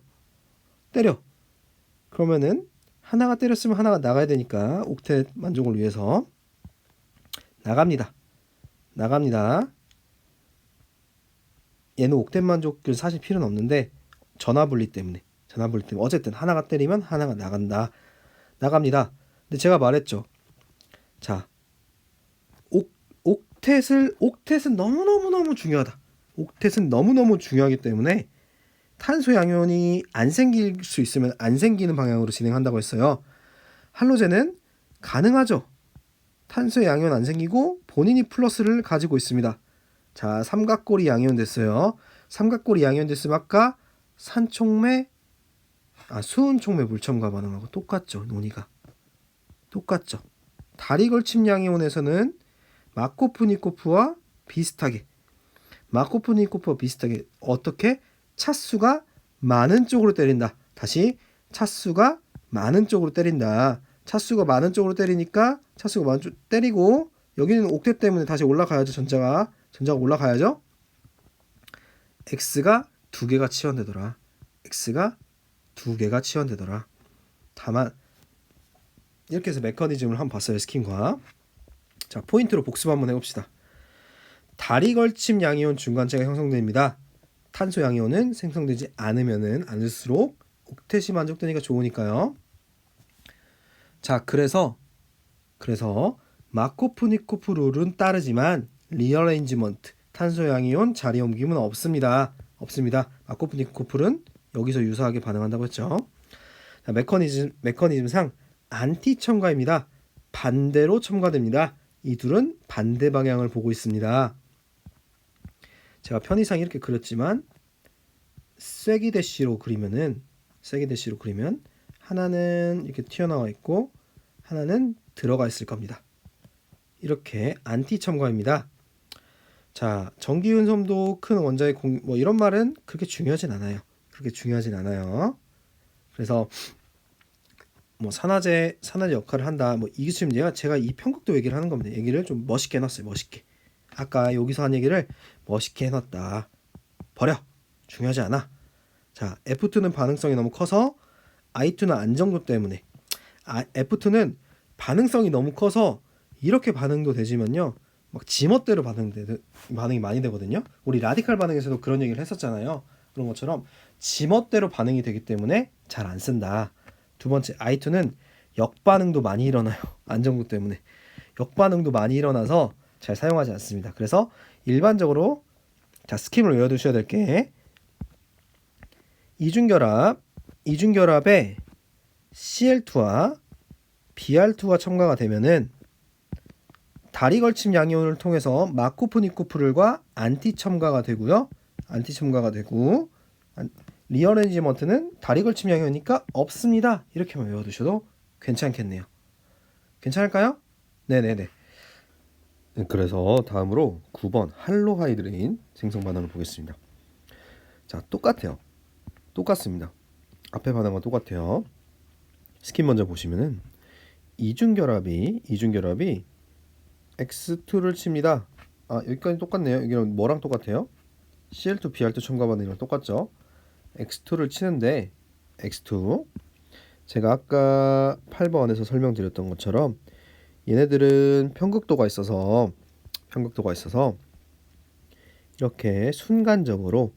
그러면은 하나가 때렸으면 하나가 나가야 되니까 옥텟 만족을 위해서 나갑니다. 얘는 옥텟 만족을 사실 필요는 없는데 전화분리 때문에 어쨌든 하나가 때리면 하나가 나갑니다. 근데 제가 말했죠. 자, 옥텟은 너무너무 중요하다. 옥텟은 너무너무 중요하기 때문에 탄소 양이온이 안 생길 수 있으면 안 생기는 방향으로 진행한다고 했어요. 할로젠은 가능하죠. 탄소 양이온 안 생기고 본인이 플러스를 가지고 있습니다. 자, 삼각고리 양이온 됐어요. 삼각고리 양이온 됐으면 아까 수은촉매 물첨가 반응하고 똑같죠. 논의가 똑같죠. 다리 걸침 양이온에서는 마코프니코프와 비슷하게 어떻게 차수가 많은 쪽으로 때린다. 다시 차수가 많은 쪽으로 때린다. 차수가 많은 쪽으로 때리니까 차수가 많은 쪽 때리고 여기는 옥텟 때문에 다시 올라가야죠. 전자가 올라가야죠. X가 2개가 치환되더라. 다만 이렇게 해서 메커니즘을 한번 봤어요. 스킨과. 자, 포인트로 복습 한번 해봅시다. 다리 걸침 양이온 중간체가 형성됩니다. 탄소 양이온은 생성되지 않을수록 옥텟이 만족되니까 좋으니까요. 자, 그래서 마코프니코프 룰은 따르지만 리어레인지먼트 탄소 양이온 자리 옮김은 없습니다. 마코프니코프는 여기서 유사하게 반응한다고 했죠. 자, 메커니즘상 안티 첨가입니다. 반대로 첨가됩니다. 이 둘은 반대 방향을 보고 있습니다. 제가 편의상 이렇게 그렸지만 쐐기 대시로 그리면 하나는 이렇게 튀어나와 있고 하나는 들어가 있을 겁니다. 이렇게 안티 첨가입니다. 자, 전기운송도 큰 원자의 뭐 이런 말은 그렇게 중요하진 않아요. 그래서 뭐 산화제 역할을 한다. 뭐 이게 지금 제가 이 편극도 얘기를 하는 겁니다. 얘기를 좀 멋있게 해놨어요. 멋있게. 아까 여기서 한 얘기를 멋있게 해놨다. 버려. 중요하지 않아. 자, F2는 반응성이 너무 커서 I2는 안정도 때문에 F2는 반응성이 너무 커서 이렇게 반응도 되지만요. 막 지멋대로 반응이 많이 되거든요. 우리 라디칼 반응에서도 그런 얘기를 했었잖아요. 그런 것처럼 지멋대로 반응이 되기 때문에 잘 안 쓴다. 두 번째, I2는 역반응도 많이 일어나요. 안정도 때문에. 역반응도 많이 일어나서 잘 사용하지 않습니다. 그래서 일반적으로 자, 스킴을 외워두셔야 될 게 이중결합에 Cl2와 Br2가 첨가가 되면은 다리 걸침 양이온을 통해서 마코프니코프를과 안티 첨가가 되고 리어레인지먼트는 다리 걸침 양이오니까 없습니다. 이렇게만 외워두셔도 괜찮겠네요. 괜찮을까요? 네네네. 그래서 다음으로 9번 할로하이드레인 생성 반응을 보겠습니다. 자, 똑같습니다. 앞에 반응과 똑같아요. 스킨 먼저 보시면은 이중결합이 X2를 칩니다. 여기까지 똑같네요. 여기는 뭐랑 똑같아요? Cl2, Br2 첨가 반응이랑 똑같죠? X2를 치는데 X2 제가 아까 8번에서 설명드렸던 것처럼 얘네들은 편극도가 있어서 이렇게 순간적으로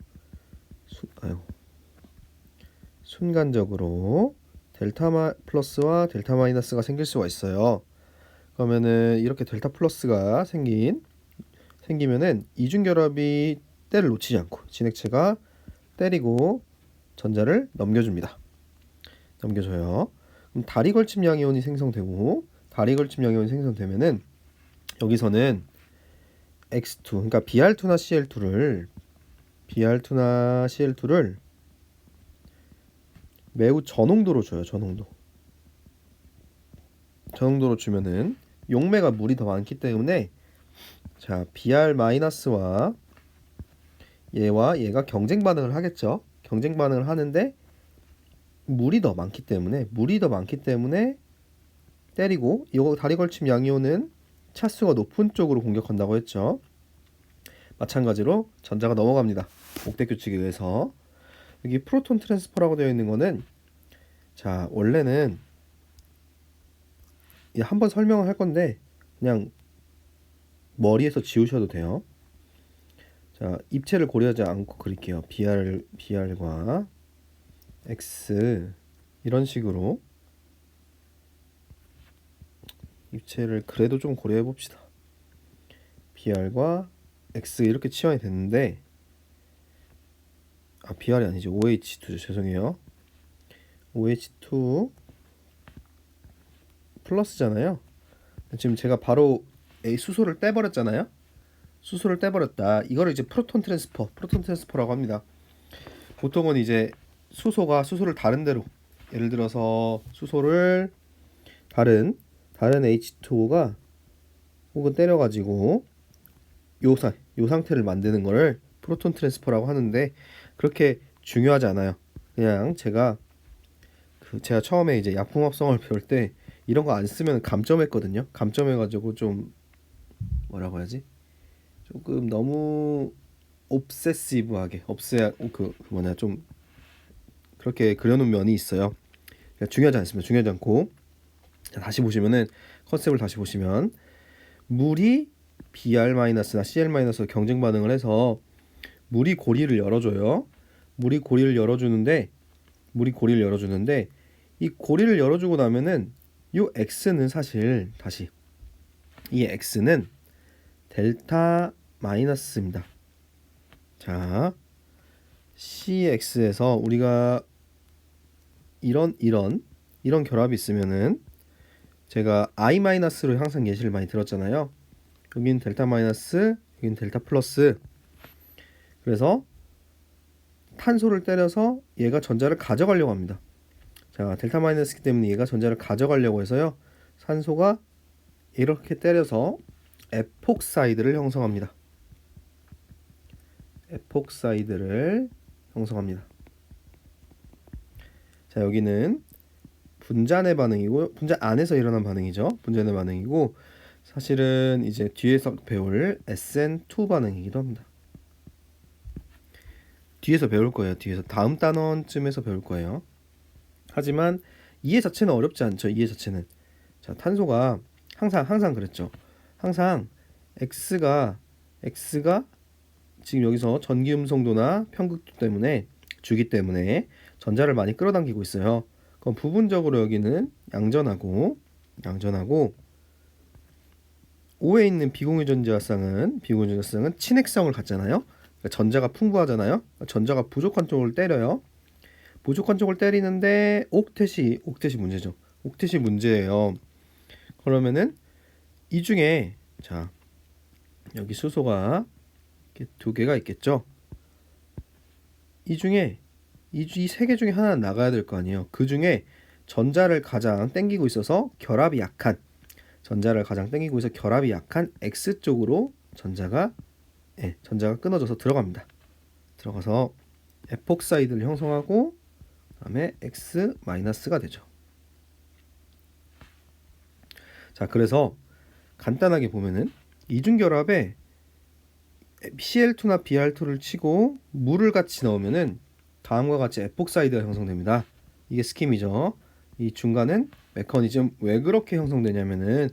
델타 플러스와 델타 마이너스가 생길 수가 있어요. 그러면은 이렇게 델타 플러스가 생기면은 이중결합이 때를 놓치지 않고 진액체가 때리고 전자를 넘겨줘요. 그럼 다리 걸침 양이온이 생성되면은 여기서는 X2 그러니까 Br2나 Cl2를 매우 저농도로 줘요. 저농도로 주면은 용매가 물이 더 많기 때문에 자, Br-와 얘가 경쟁 반응을 하겠죠. 경쟁 반응을 하는데 물이 더 많기 때문에 때리고 이거 다리 걸침 양이온은 차수가 높은 쪽으로 공격한다고 했죠. 마찬가지로 전자가 넘어갑니다. 옥텟 규칙에 의해서. 여기 프로톤 트랜스퍼라고 되어 있는 거는 자, 원래는 한번 설명을 할 건데 그냥 머리에서 지우셔도 돼요. 자, 입체를 고려하지 않고 그릴게요. BR과 X 이런 식으로 입체를 그래도 좀 고려해 봅시다. BR과 X 이렇게 치환이 됐는데 BR이 아니죠. OH2죠. 죄송해요. OH2 플러스잖아요. 지금 제가 바로 수소를 떼버렸잖아요. 수소를 떼버렸다. 이거를 이제 프로톤 트랜스퍼라고 합니다. 보통은 이제 수소를 다른 데로, 예를 들어서 수소를 다른 H2O가 혹은 때려가지고 요 상태를 만드는 거를 프로톤 트랜스퍼라고 하는데 그렇게 중요하지 않아요. 그냥 제가 처음에 이제 약품합성을 배울 때 이런 거 안 쓰면 감점했거든요. 감점해가지고 좀 뭐라고 해야지? 조금 너무 옵세시브하게 좀 그렇게 그려놓은 면이 있어요. 중요하지 않습니다. 중요하지 않고 자, 다시 보시면은 컨셉을 다시 보시면 물이 Br-나 Cl- 경쟁 반응을 해서 물이 고리를 열어줘요. 물이 고리를 열어주는데 이 고리를 열어주고 나면은 요 X는 사실 다시 이 X는 델타 마이너스입니다. 자, CX에서 우리가 이런 결합이 있으면은 제가 I-로 항상 예시를 많이 들었잖아요. 여기는 델타 마이너스, 여기는 델타 플러스. 그래서 탄소를 때려서 얘가 전자를 가져가려고 합니다. 자, 델타 마이너스이기 때문에 얘가 전자를 가져가려고 해서요. 산소가 이렇게 때려서 에폭사이드를 형성합니다. 자, 여기는 분자내 반응이고 분자 안에서 일어난 반응이죠. 분자내 반응이고 사실은 이제 뒤에서 배울 SN2 반응이기도 합니다. 뒤에서 배울 거예요. 뒤에서 다음 단원쯤에서 배울 거예요. 하지만 이해 자체는 어렵지 않죠. 이해 자체는. 자, 탄소가 항상 그랬죠. 항상 X가 지금 여기서 전기 음성도나 편극도 때문에 주기 때문에 전자를 많이 끌어당기고 있어요. 그럼 부분적으로 여기는 양전하고 O에 있는 비공유 전자쌍은 친핵성을 갖잖아요. 그러니까 전자가 풍부하잖아요. 전자가 부족한 쪽을 때려요. 부족한 쪽을 때리는데 옥텟이 문제죠. 옥텟이 문제예요. 그러면은 이 중에 자, 여기 수소가 이렇게 두 개가 있겠죠. 이 중에 이 세 개 중에 하나는 나가야 될 거 아니에요. 그 중에 전자를 가장 땡기고 있어서 결합이 약한 X 쪽으로 전자가 끊어져서 들어갑니다. 들어가서 에폭사이드를 형성하고 그다음에 X-가 되죠. 자, 그래서 간단하게 보면은 이중결합에 Cl2나 Br2를 치고 물을 같이 넣으면은 다음과 같이 에폭사이드가 형성됩니다. 이게 스킴이죠. 이 중간은 메커니즘 왜 그렇게 형성되냐면은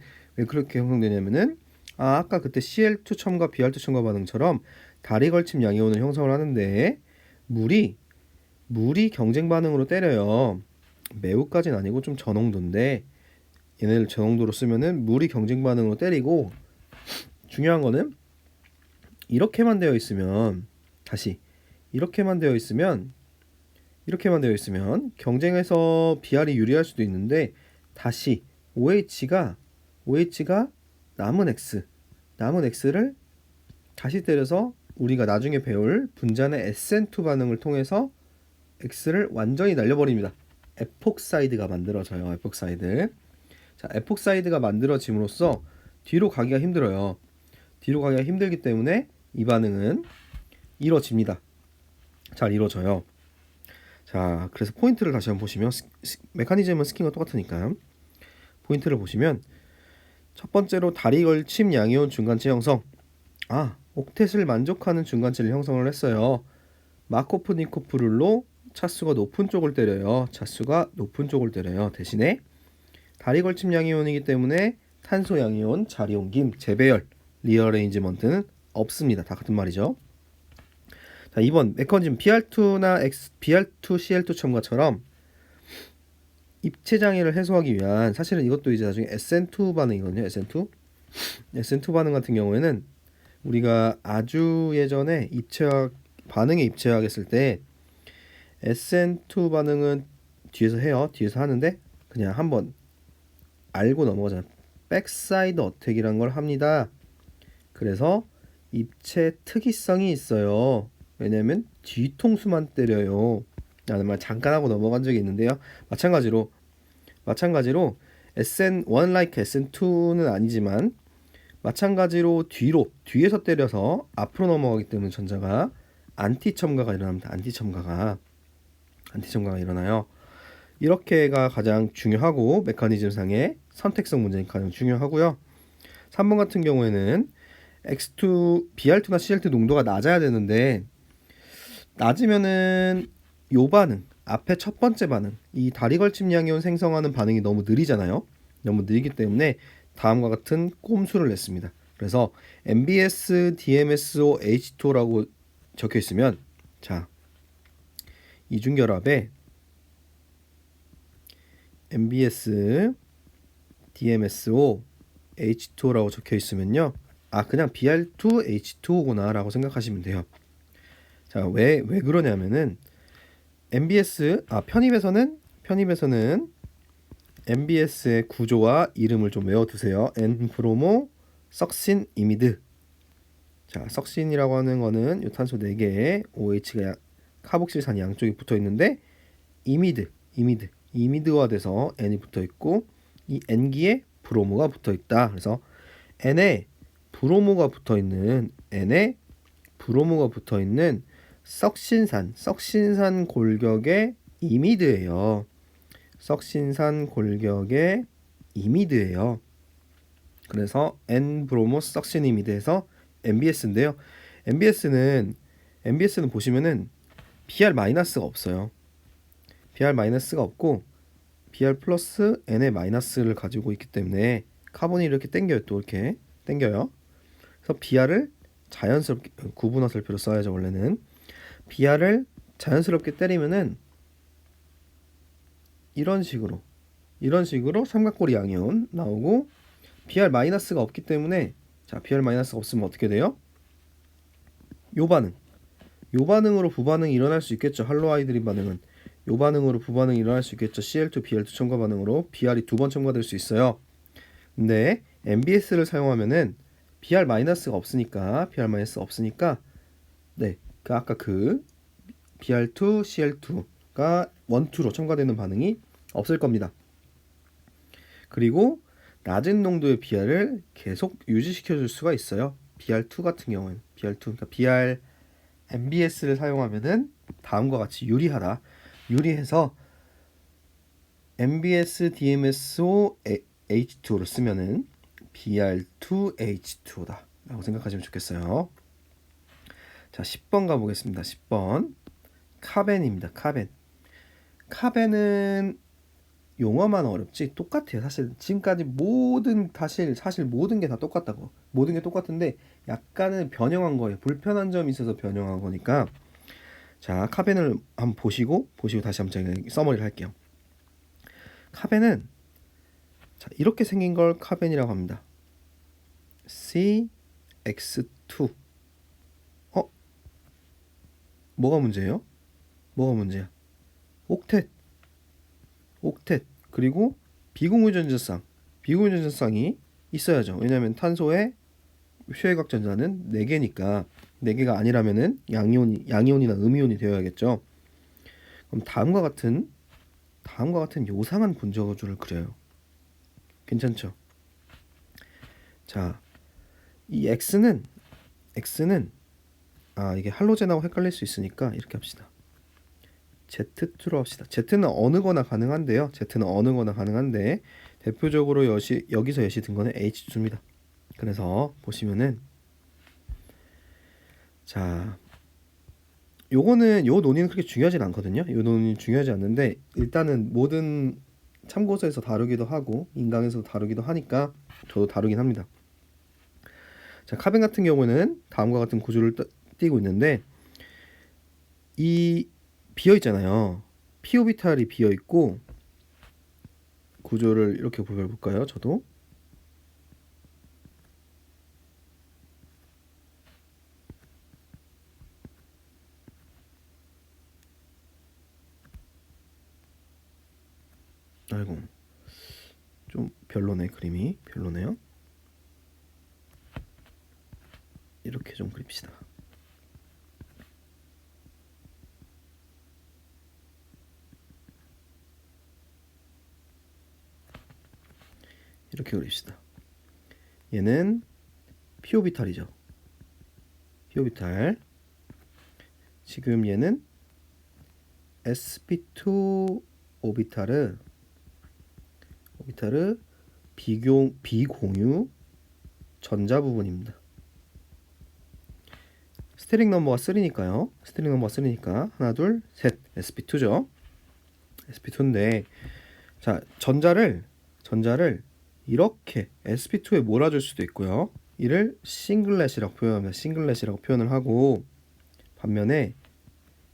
아까 그때 Cl2 첨과 Br2 첨과 반응처럼 다리 걸침 양이온을 형성을 하는데 물이 경쟁 반응으로 때려요. 매우까지는 아니고 좀 저농도인데 얘네를 저농도로 쓰면은 물이 경쟁 반응으로 때리고 중요한 거는 이렇게만 되어 있으면 경쟁에서 BR이 유리할 수도 있는데 다시 OH가 남은 X를 다시 때려서 우리가 나중에 배울 분자의 SN2 반응을 통해서 X를 완전히 날려버립니다. 에폭사이드가 만들어져요. 자, 에폭사이드가 만들어짐으로써 뒤로 가기가 힘들어요. 뒤로 가기가 힘들기 때문에 이 반응은 이루어집니다. 잘 이루어져요. 자, 그래서 포인트를 다시 한번 보시면 메커니즘은 스킨과 똑같으니까 포인트를 보시면 첫 번째로 다리 걸침 양이온 중간체 형성. 옥텟을 만족하는 중간체를 형성을 했어요. 마코프-니코프 룰로 차수가 높은 쪽을 때려요. 대신에 다리 걸침 양이온이기 때문에 탄소 양이온, 자리 옮김, 재배열, 리어레인지먼트는 없습니다. 다 같은 말이죠. 자, 2번 메커니즘 BR2나 BR2CL2 첨가처럼 입체 장애를 해소하기 위한, 사실은 이것도 이제 나중에 SN2 반응이거든요. SN2 반응 같은 경우에는 우리가 아주 예전에 반응에 입체화했을 때 SN2 반응은 뒤에서 하는데 그냥 한번 알고 넘어가잖아요. 백사이드 어택이란 걸 합니다. 그래서 입체 특이성이 있어요. 왜냐면 뒤통수만 때려요. 라는 말 잠깐 하고 넘어간 적이 있는데요. 마찬가지로 SN1 like SN2는 아니지만 마찬가지로 뒤에서 때려서 앞으로 넘어가기 때문에 전자가 안티 첨가가 일어납니다. 안티 첨가가 일어나요. 이렇게가 가장 중요하고 메커니즘 상의 선택성 문제가 가장 중요하고요. 3번 같은 경우에는 BR2나 CL2 농도가 낮아야 되는데 낮으면은 요 반응, 앞에 첫 번째 반응, 이 다리 걸침 양이온 생성하는 반응이 너무 느리잖아요. 너무 느리기 때문에 다음과 같은 꼼수를 냈습니다. 그래서 MBS, DMSO, H2O라고 적혀 있으면, 자, 이중결합에 MBS, DMSO, H2O라고 적혀 있으면요, 그냥 BR2H2O구나 라고 생각하시면 돼요. 자, 왜 그러냐면은 편입에서는 MBS의 구조와 이름을 좀 외워두세요. N-브로모 석신 이미드. 자, 석신이라고 하는 거는 요 탄소 4개에 OH가 카복실산이 양쪽에 붙어 있는데 이미드화 돼서 N이 붙어 있고 이 N기에 브로모가 붙어 있다. 그래서 N에 브로모가 붙어 있는 석신산 골격의 이미드예요. 석신산 골격의 이미드예요. 그래서 N-브로모 석신 이미드에서 MBS인데요. MBS는 보시면은 Br-가 없어요. Br-가 없고 Br 플러스 N의 마이너스를 가지고 있기 때문에 카본이 이렇게 땡겨요. 또 이렇게 땡겨요. 그래서 Br을 자연스럽게 구분화살표로 써야죠. 원래는 Br을 자연스럽게 때리면은 이런 식으로 삼각고리 양이온 나오고 Br-가 없기 때문에, 자, Br-가 없으면 어떻게 돼요? 요 반응으로 부반응이 일어날 수 있겠죠. 할로하이드린 반응은 요 반응으로 부반응이 일어날 수 있겠죠. CL2, BR2 첨가 반응으로 Br이 2번 첨가될 수 있어요. 근데 MBS를 사용하면은 Br-가 없으니까 네, 아까 BR2, CL2가 1, 2로 첨가되는 반응이 없을 겁니다. 그리고 낮은 농도의 Br을 계속 유지시켜 줄 수가 있어요. BR2 같은 경우는 그러니까 MBS를 사용하면은 다음과 같이 유리해서 MBS, DMSO, H2O를 쓰면은 Br2H2O다 라고 생각하시면 좋겠어요. 자, 10번 가보겠습니다. 10번 카벤입니다. 카벤은 용어만 어렵지 똑같아요. 사실 지금까지 모든 게 다 똑같다고. 모든 게 똑같은데 약간은 변형한 거예요. 불편한 점이 있어서 변형한 거니까. 자, 카벤을 한번 보시고 다시 한번 제가 서머리를 할게요. 카벤은 자, 이렇게 생긴 걸 카벤이라고 합니다. CX2. 뭐가 문제예요? 문제야? 옥텟. 그리고 비공유전자쌍이 있어야죠. 왜냐하면 탄소의 최외곽 전자는 4개니까 4개가 아니라면은 양이온이나 음이온이 되어야겠죠. 그럼 다음과 같은 요상한 분자구조를 그려요. 괜찮죠? 자, 이 X는 이게 할로젠하고 헷갈릴 수 있으니까 이렇게 합시다. Z2로 합시다. Z는 어느 거나 가능한데 대표적으로 여기서 예시 든 거는 H2입니다. 그래서 보시면은, 자, 요거는 요 논의는 그렇게 중요하진 않거든요. 요 논의는 중요하지 않는데 일단은 모든 참고서에서 다루기도 하고 인강에서 다루기도 하니까 저도 다루긴 합니다. 자, 카벤 같은 경우는 다음과 같은 구조를 띠고 있는데 이 비어 있잖아요. p 오비탈이 비어 있고 구조를 이렇게 볼까요? 저도 아이고 좀 별로네. 그림이 별로네요. 이렇게 좀 그립시다. 이렇게 그립시다. 얘는 p 오비탈이죠. p 오비탈. 지금 얘는 sp2 오비타르 비공유 전자 부분입니다. 스테링 넘버가 3니까요. 스테링 넘버가 3니까 하나 둘 셋 sp2죠. sp2인데 자, 전자를 이렇게 sp2에 몰아줄 수도 있고요. 이를 싱글렛이라고 표현합니다. 싱글렛이라고 표현을 하고 반면에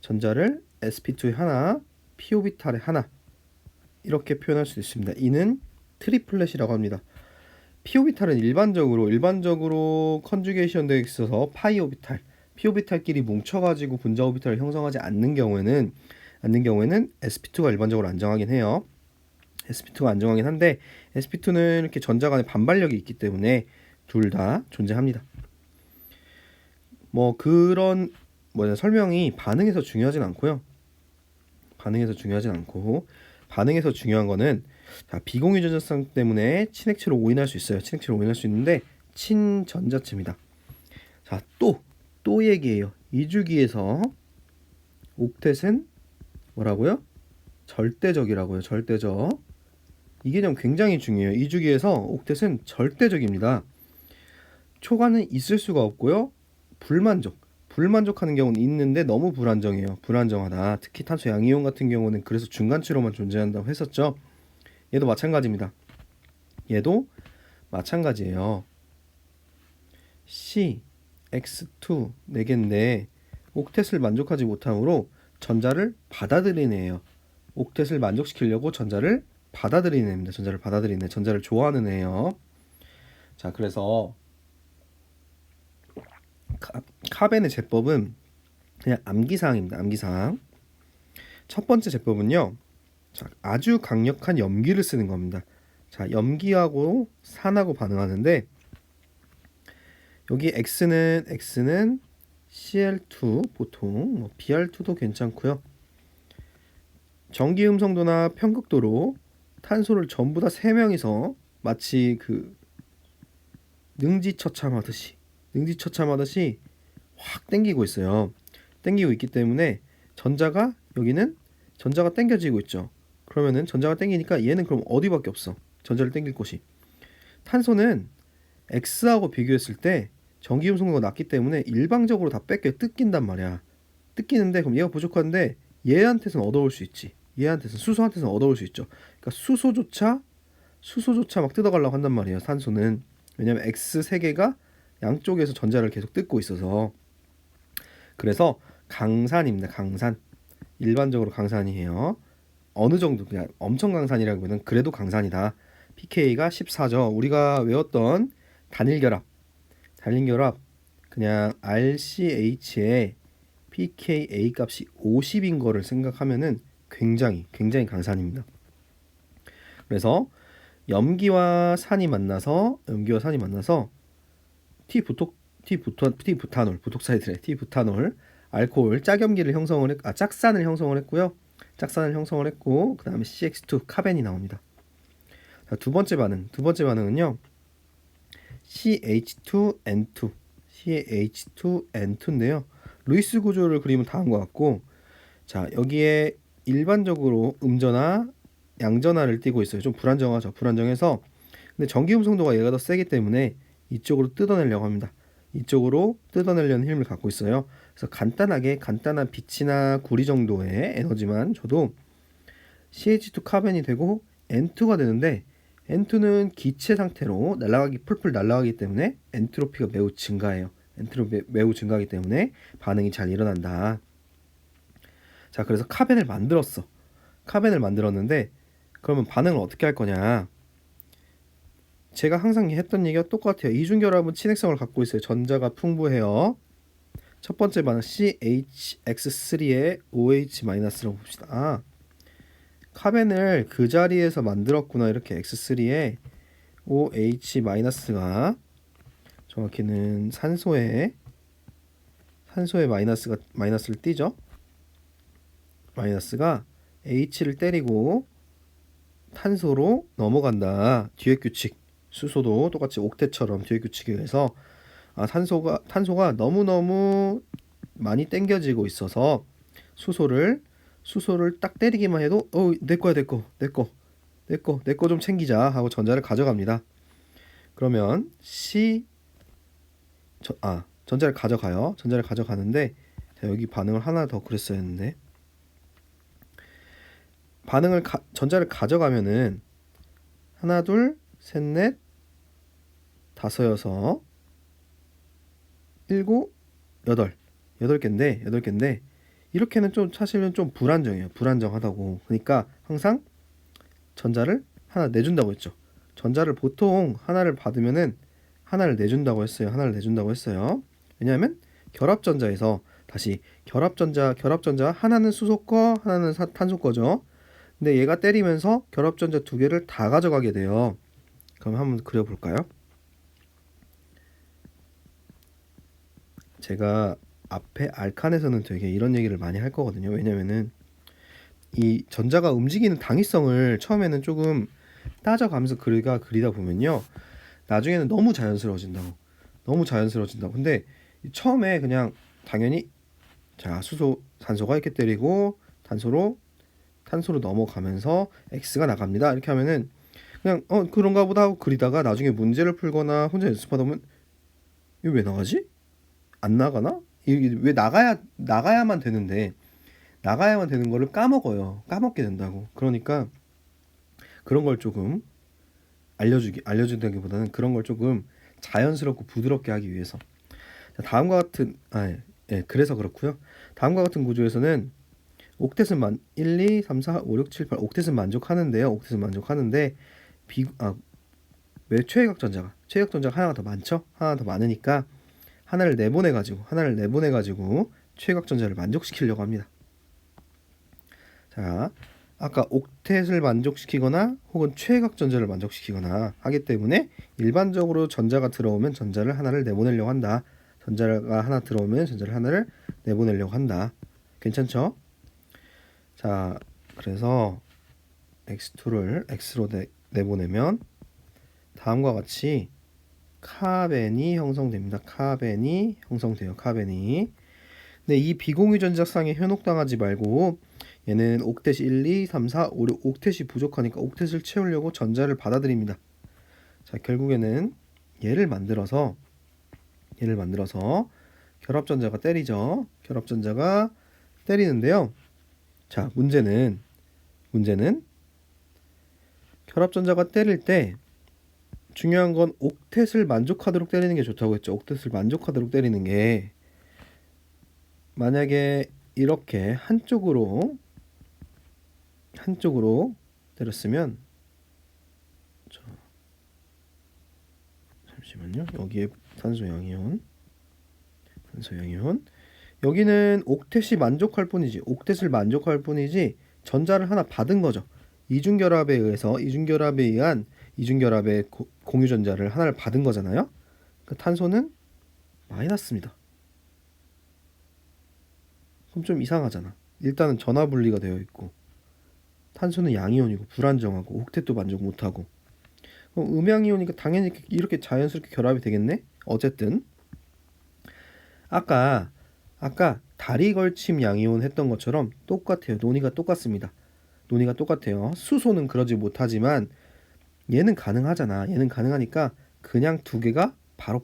전자를 sp2에 하나, p 오비탈에 하나 이렇게 표현할 수 있습니다. 이는 트리플렛이라고 합니다. p 오비탈은 일반적으로 컨주게이션 되어 있어서 파이 오비탈, p 오비탈끼리 뭉쳐가지고 분자 오비탈을 형성하지 않는 경우에는 sp2가 일반적으로 안정하긴 해요. sp2가 안정하긴 한데 sp2는 이렇게 전자 간의 반발력이 있기 때문에 둘 다 존재합니다. 뭐 그런 설명이 반응에서 중요하진 않고요. 반응에서 중요한 거는 자, 비공유 전자성 때문에 친액체로 오인할 수 있어요. 친액체로 오인할 수 있는데 친전자체입니다. 자, 또 얘기해요. 이 주기에서 옥텟은 뭐라고요? 절대적이라고요. 절대적. 이 개념 굉장히 중요해요. 이 주기에서 옥텟은 절대적입니다. 초과는 있을 수가 없고요. 불만족하는 경우는 있는데 너무 불안정해요. 불안정하다. 특히 탄소 양이온 같은 경우는 그래서 중간치로만 존재한다고 했었죠. 얘도 마찬가지입니다. 얘도 마찬가지예요. C, X2 4개인데 옥텟을 만족하지 못하므로 전자를 받아들이는 애예요. 옥텟을 만족시키려고 전자를 받아들이는 애입니다. 전자를 좋아하는 애예요. 자, 그래서 카벤의 제법은 그냥 암기사항입니다. 암기사항. 첫 번째 제법은요. 자, 아주 강력한 염기를 쓰는 겁니다. 자, 염기하고 산하고 반응하는데 여기 X는 Cl2 보통 Br2도 괜찮고요. 전기 음성도나 편극도로 탄소를 전부 다 3명이서 마치 그 능지처참하듯이 확 땡기고 있어요. 땡기고 있기 때문에 여기는 전자가 땡겨지고 있죠. 그러면은 전자가 땡기니까 얘는 그럼 어디밖에 없어. 전자를 땡길 곳이. 탄소는 X하고 비교했을 때 전기 음성도가 낮기 때문에 일방적으로 다 뜯긴단 말이야. 뜯기는데 그럼 얘가 부족한데 얘한테서는 얻어올 수 있지. 수소한테서는 얻어올 수 있죠. 그러니까 수소조차 막 뜯어가려고 한단 말이에요. 탄소는. 왜냐면 X 3개가 양쪽에서 전자를 계속 뜯고 있어서. 그래서 강산입니다. 강산. 일반적으로 강산이에요. 어느 정도 그냥 엄청 강산이라기보다는 그래도 강산이다. pK가 14죠. 우리가 외웠던 단일결합 그냥 RCH에 pKa 값이 50인 거를 생각하면은 굉장히 강산입니다. 그래서 염기와 산이 만나서 티부탄올 알코올 짝산을 형성을 했고요. 그 다음에 CX2 카벤이 나옵니다. 자, 두 번째 반응은요. CH2N2인데요. 루이스 구조를 그리면 다음과 같고, 자, 여기에 일반적으로 음전화, 양전화를 띠고 있어요. 좀 불안정해서 근데 전기 음성도가 얘가 더 세기 때문에 이쪽으로 뜯어내려고 합니다. 이쪽으로 뜯어내려는 힘을 갖고 있어요. 그래서 간단한 빛이나 구리 정도의 에너지만 줘도 CH2 카벤이 되고 N2가 되는데 N2는 기체 상태로 풀풀 날아가기 때문에 엔트로피가 매우 증가해요. 엔트로피 매우 증가하기 때문에 반응이 잘 일어난다. 자, 그래서 카벤을 만들었어. 카벤을 만들었는데 그러면 반응을 어떻게 할 거냐? 제가 항상 했던 얘기가 똑같아요. 이중결합은 친핵성을 갖고 있어요. 전자가 풍부해요. 첫 번째 반응 CHX3에 OH-라고 봅시다. 카벤을 그 자리에서 만들었구나. 이렇게 X3에 OH- 정확히는 산소에 마이너스를 띄죠. 마이너스가 H를 때리고 탄소로 넘어간다. 뒤의 규칙. 수소도 똑같이 옥텟처럼 뒤의 규칙에 의해서 탄소가 너무너무 많이 땡겨지고 있어서 수소를 딱 때리기만 해도 내 거야, 내 거 좀 챙기자 하고 전자를 가져갑니다. 그러면 전자를 가져가요. 전자를 가져가는데 자, 여기 반응을 하나 더 그랬어야 했는데 전자를 가져가면은 하나, 둘, 셋, 넷, 다섯, 여섯, 일곱, 여덟 개인데 이렇게는 좀 사실은 좀 불안정해요. 불안정하다고. 그러니까 항상 전자를 하나 내준다고 했죠. 전자를 보통 하나를 받으면은 하나를 내준다고 했어요. 왜냐하면 결합전자에서 다시 결합전자 하나는 수소 거, 하나는 탄소 거죠. 근데 얘가 때리면서 결합전자 두 개를 다 가져가게 돼요. 그럼 한번 그려볼까요? 제가 앞에 알칸에서는 되게 이런 얘기를 많이 할 거거든요. 왜냐면은 이 전자가 움직이는 당위성을 처음에는 조금 따져가면서 그리다 보면요. 나중에는 너무 자연스러워진다고. 근데 처음에 그냥 당연히 자, 산소가 이렇게 때리고 탄소로 넘어가면서 X가 나갑니다. 이렇게 하면은 그냥 그런가 보다 하고 그리다가 나중에 문제를 풀거나 혼자 연습하다 보면 이거 왜 나가지? 안 나가나? 이게 왜 나가야만 되는데 나가야만 되는 거를 까먹게 된다고. 그러니까 그런 걸 조금 알려준다기보다는 그런 걸 조금 자연스럽고 부드럽게 하기 위해서. 자, 다음과 같은 그래서 그렇고요. 다음과 같은 구조에서는 옥텟은 1, 2, 3, 4, 5, 6, 7, 8 옥텟은 만족하는데요. 왜 최외각 전자가 하나가 더 많죠? 하나 더 많으니까 하나를 내보내 가지고 최외각 전자를 만족시키려고 합니다. 자, 아까 옥텟을 만족시키거나 혹은 최외각 전자를 만족시키거나 하기 때문에 일반적으로 전자가 들어오면 전자를 하나를 내보내려고 한다. 전자가 하나 들어오면 전자를 하나를 내보내려고 한다. 괜찮죠? 자, 그래서 X2를 X로 내보내면 다음과 같이 카벤이 형성됩니다. 카벤이. 근데 이 비공유 전자쌍에 현혹당하지 말고 얘는 옥텟이 1, 2, 3, 4, 5, 6 옥텟이 부족하니까 옥텟을 채우려고 전자를 받아들입니다. 자, 결국에는 얘를 만들어서 결합전자가 때리죠. 결합전자가 때리는데요. 자, 문제는 결합전자가 때릴 때 중요한 건 옥텟을 만족하도록 때리는 게 좋다고 했죠. 옥텟을 만족하도록 때리는 게 만약에 이렇게 한쪽으로 때렸으면 잠시만요. 여기에 탄소 양이온 여기는 옥텟을 만족할 뿐이지 전자를 하나 받은 거죠. 이중결합에 의한 이중결합의 공유 전자를 하나를 받은 거잖아요. 그 탄소는 마이너스입니다. 그럼 좀 이상하잖아. 일단은 전화 분리가 되어 있고 탄소는 양이온이고 불안정하고 옥텟도 만족 못하고 그럼 음양이온이니까 당연히 이렇게 자연스럽게 결합이 되겠네. 어쨌든 아까 다리 걸침 양이온 했던 것처럼 똑같아요. 논의가 똑같습니다. 수소는 그러지 못하지만 얘는 가능하잖아. 얘는 가능하니까 그냥 두 개가 바로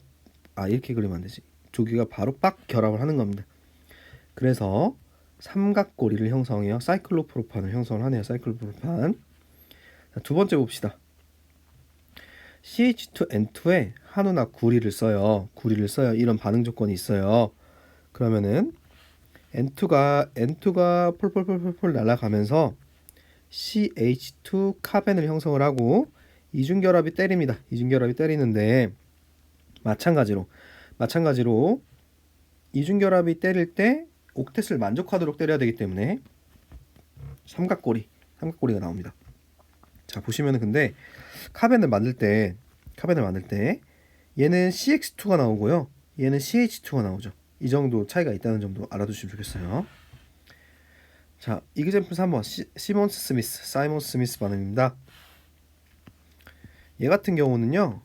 이렇게 그리면 안 되지. 두 개가 바로 빡 결합을 하는 겁니다. 그래서 삼각고리를 형성해요. 사이클로프로판을 형성을 하네요. 사이클로프로판. 자, 두 번째 봅시다. CH2N2에 한우나 구리를 써요. 이런 반응 조건이 있어요. 그러면은 N2가 폴폴폴폴 날아가면서 CH2 카벤을 형성을 하고 이중결합이 때립니다. 이중결합이 때리는데 마찬가지로 이중결합이 때릴 때 옥텟을 만족하도록 때려야 되기 때문에 삼각고리가 나옵니다. 자, 보시면은 근데 카벤을 만들 때 얘는 CX2가 나오고요. 얘는 CH2가 나오죠. 이 정도 차이가 있다는 점도 알아두시면 좋겠어요. 자, 이그젬플 3번 사이먼 스미스 반응입니다. 얘 같은 경우는요.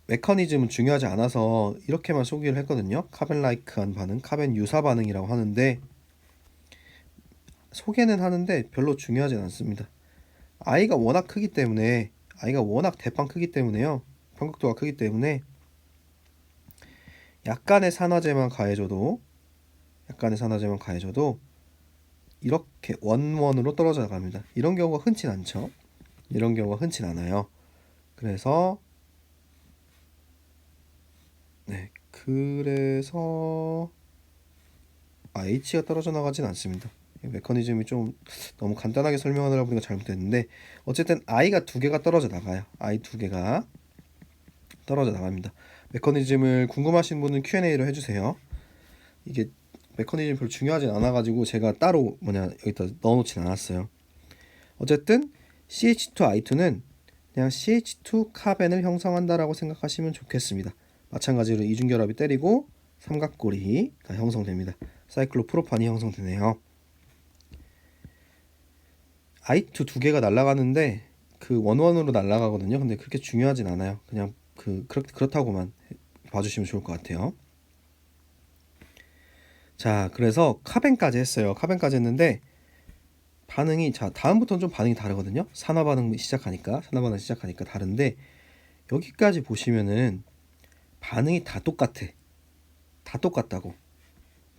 메커니즘은 중요하지 않아서 이렇게만 소개를 했거든요. 카벤 라이크한 반응, 카벤 유사 반응이라고 하는데 소개는 하는데 별로 중요하진 않습니다. I가 워낙 대빵 크기 때문에요. 편극도가 크기 때문에 약간의 산화제만 가해줘도 이렇게 원원으로 떨어져 나갑니다. 이런 경우가 흔치 않죠. 흔치 않아요. 그래서 H가 떨어져 나가진 않습니다. 메커니즘이 좀 너무 간단하게 설명하느라 보니까 잘못됐는데 어쨌든 I가 두 개가 떨어져 나가요. I 두 개가 떨어져 나갑니다. 메커니즘을 궁금하신 분은 Q&A로 해주세요. 이게 메커니즘 별로 중요하진 않아가지고 제가 따로 여기다 넣어놓진 않았어요. 어쨌든 CH2I2는 그냥 CH2 카벤을 형성한다라고 생각하시면 좋겠습니다. 마찬가지로 이중결합이 때리고 삼각골이 형성됩니다. 사이클로프로판이 형성되네요. I2 두 개가 날아가는데 그 원원으로 날아가거든요. 근데 그렇게 중요하진 않아요. 그냥 그렇다고만 봐주시면 좋을 것 같아요. 자, 그래서 카벤까지 했어요. 카벤까지 했는데 반응이 다음부터는 좀 반응이 다르거든요. 산화 반응 시작하니까 다른데 여기까지 보시면은 반응이 다 똑같다고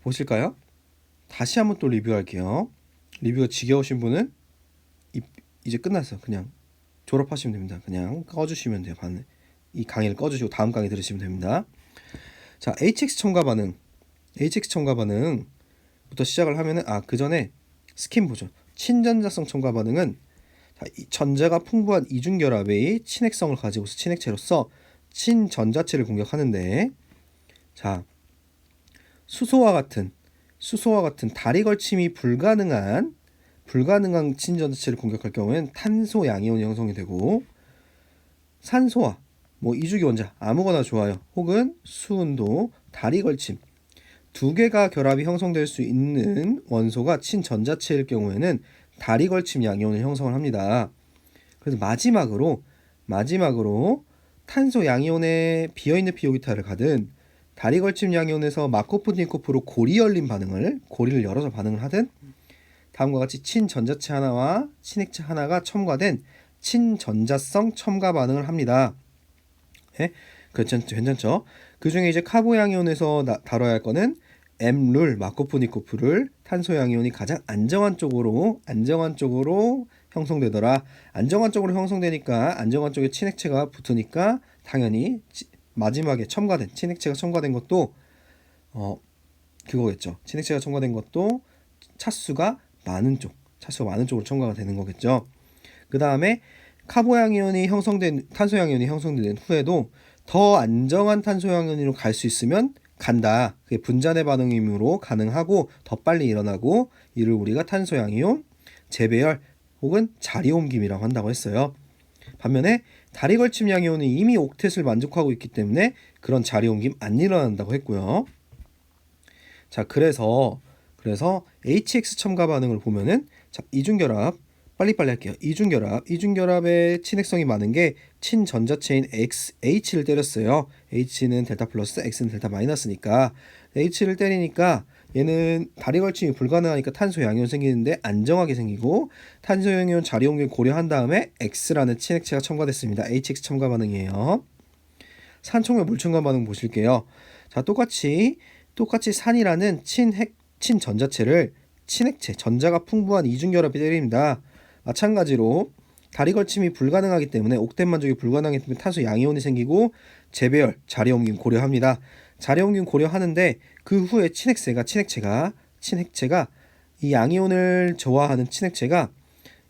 보실까요? 다시 한번 또 리뷰할게요. 리뷰가 지겨우신 분은 이제 끝났어요. 그냥 졸업하시면 됩니다. 그냥 꺼주시면 돼요. 이 강의를 꺼주시고 다음 강의 들으시면 됩니다. 자, HX 첨가 반응부터 시작을 하면은 그 전에 스킨 보죠. 친전자성 첨가 반응은 이 전자가 풍부한 이중결합의 친핵성을 가지고서 친핵체로서 친전자체를 공격하는데, 자, 수소와 같은 다리 걸침이 불가능한 친전자체를 공격할 경우에는 탄소 양이온이 형성이 되고, 산소와 이주기원자 아무거나 좋아요. 혹은 수은도 다리 걸침 두 개가 결합이 형성될 수 있는 원소가 친전자체일 경우에는 다리 걸침 양이온을 형성을 합니다. 그래서 마지막으로 탄소 양이온에 비어있는 p-오비탈을 가든 다리 걸침 양이온에서 마코프니코프로 고리를 열어서 반응을 하든 다음과 같이 친전자체 하나와 친핵체 하나가 첨가된 친전자성 첨가 반응을 합니다. 괜찮죠? 그 중에 이제 카보 양이온에서 다뤄야 할 거는 M룰 마코프니코프를 탄소 양이온이 가장 안정한 쪽으로 형성되더라. 안정한 쪽으로 형성되니까 안정한 쪽에 친핵체가 붙으니까 당연히 마지막에 친핵체가 첨가된 것도 그거겠죠. 친핵체가 첨가된 것도 차수가 많은 쪽으로 첨가가 되는 거겠죠. 그 다음에 탄소 양이온이 형성된 후에도 더 안정한 탄소 양이온으로 갈 수 있으면 간다. 그게 분자내 반응이므로 가능하고 더 빨리 일어나고 이를 우리가 탄소 양이온 재배열 혹은 자리옮김이라고 한다고 했어요. 반면에 다리 걸침 양이온은 이미 옥텟을 만족하고 있기 때문에 그런 자리옮김 안 일어난다고 했고요. 자, 그래서 HX 첨가 반응을 보면은 이중결합 빨리빨리 할게요. 이중결합의 친핵성이 많은 게 친전자체인 H를 때렸어요. H는 델타 플러스, X는 델타 마이너스니까 H를 때리니까 얘는 다리 걸침이 불가능하니까 탄소 양이온 생기는데 안정하게 생기고 탄소 양이온 자리 옮김 고려한 다음에 X라는 친핵체가 첨가됐습니다. HX 첨가 반응이에요. 산촉매 물첨가 반응 보실게요. 자, 똑같이 산이라는 친전자체를 친핵체, 전자가 풍부한 이중결합이 때립니다. 마찬가지로 다리 걸침이 불가능하기 때문에 옥텟 만족이 불가능하기 때문에 탄소 양이온이 생기고 재배열, 자리 옮김 고려합니다. 자리 옮김 고려하는데 그 후에 친핵체가 이 양이온을 저하하는 친핵체가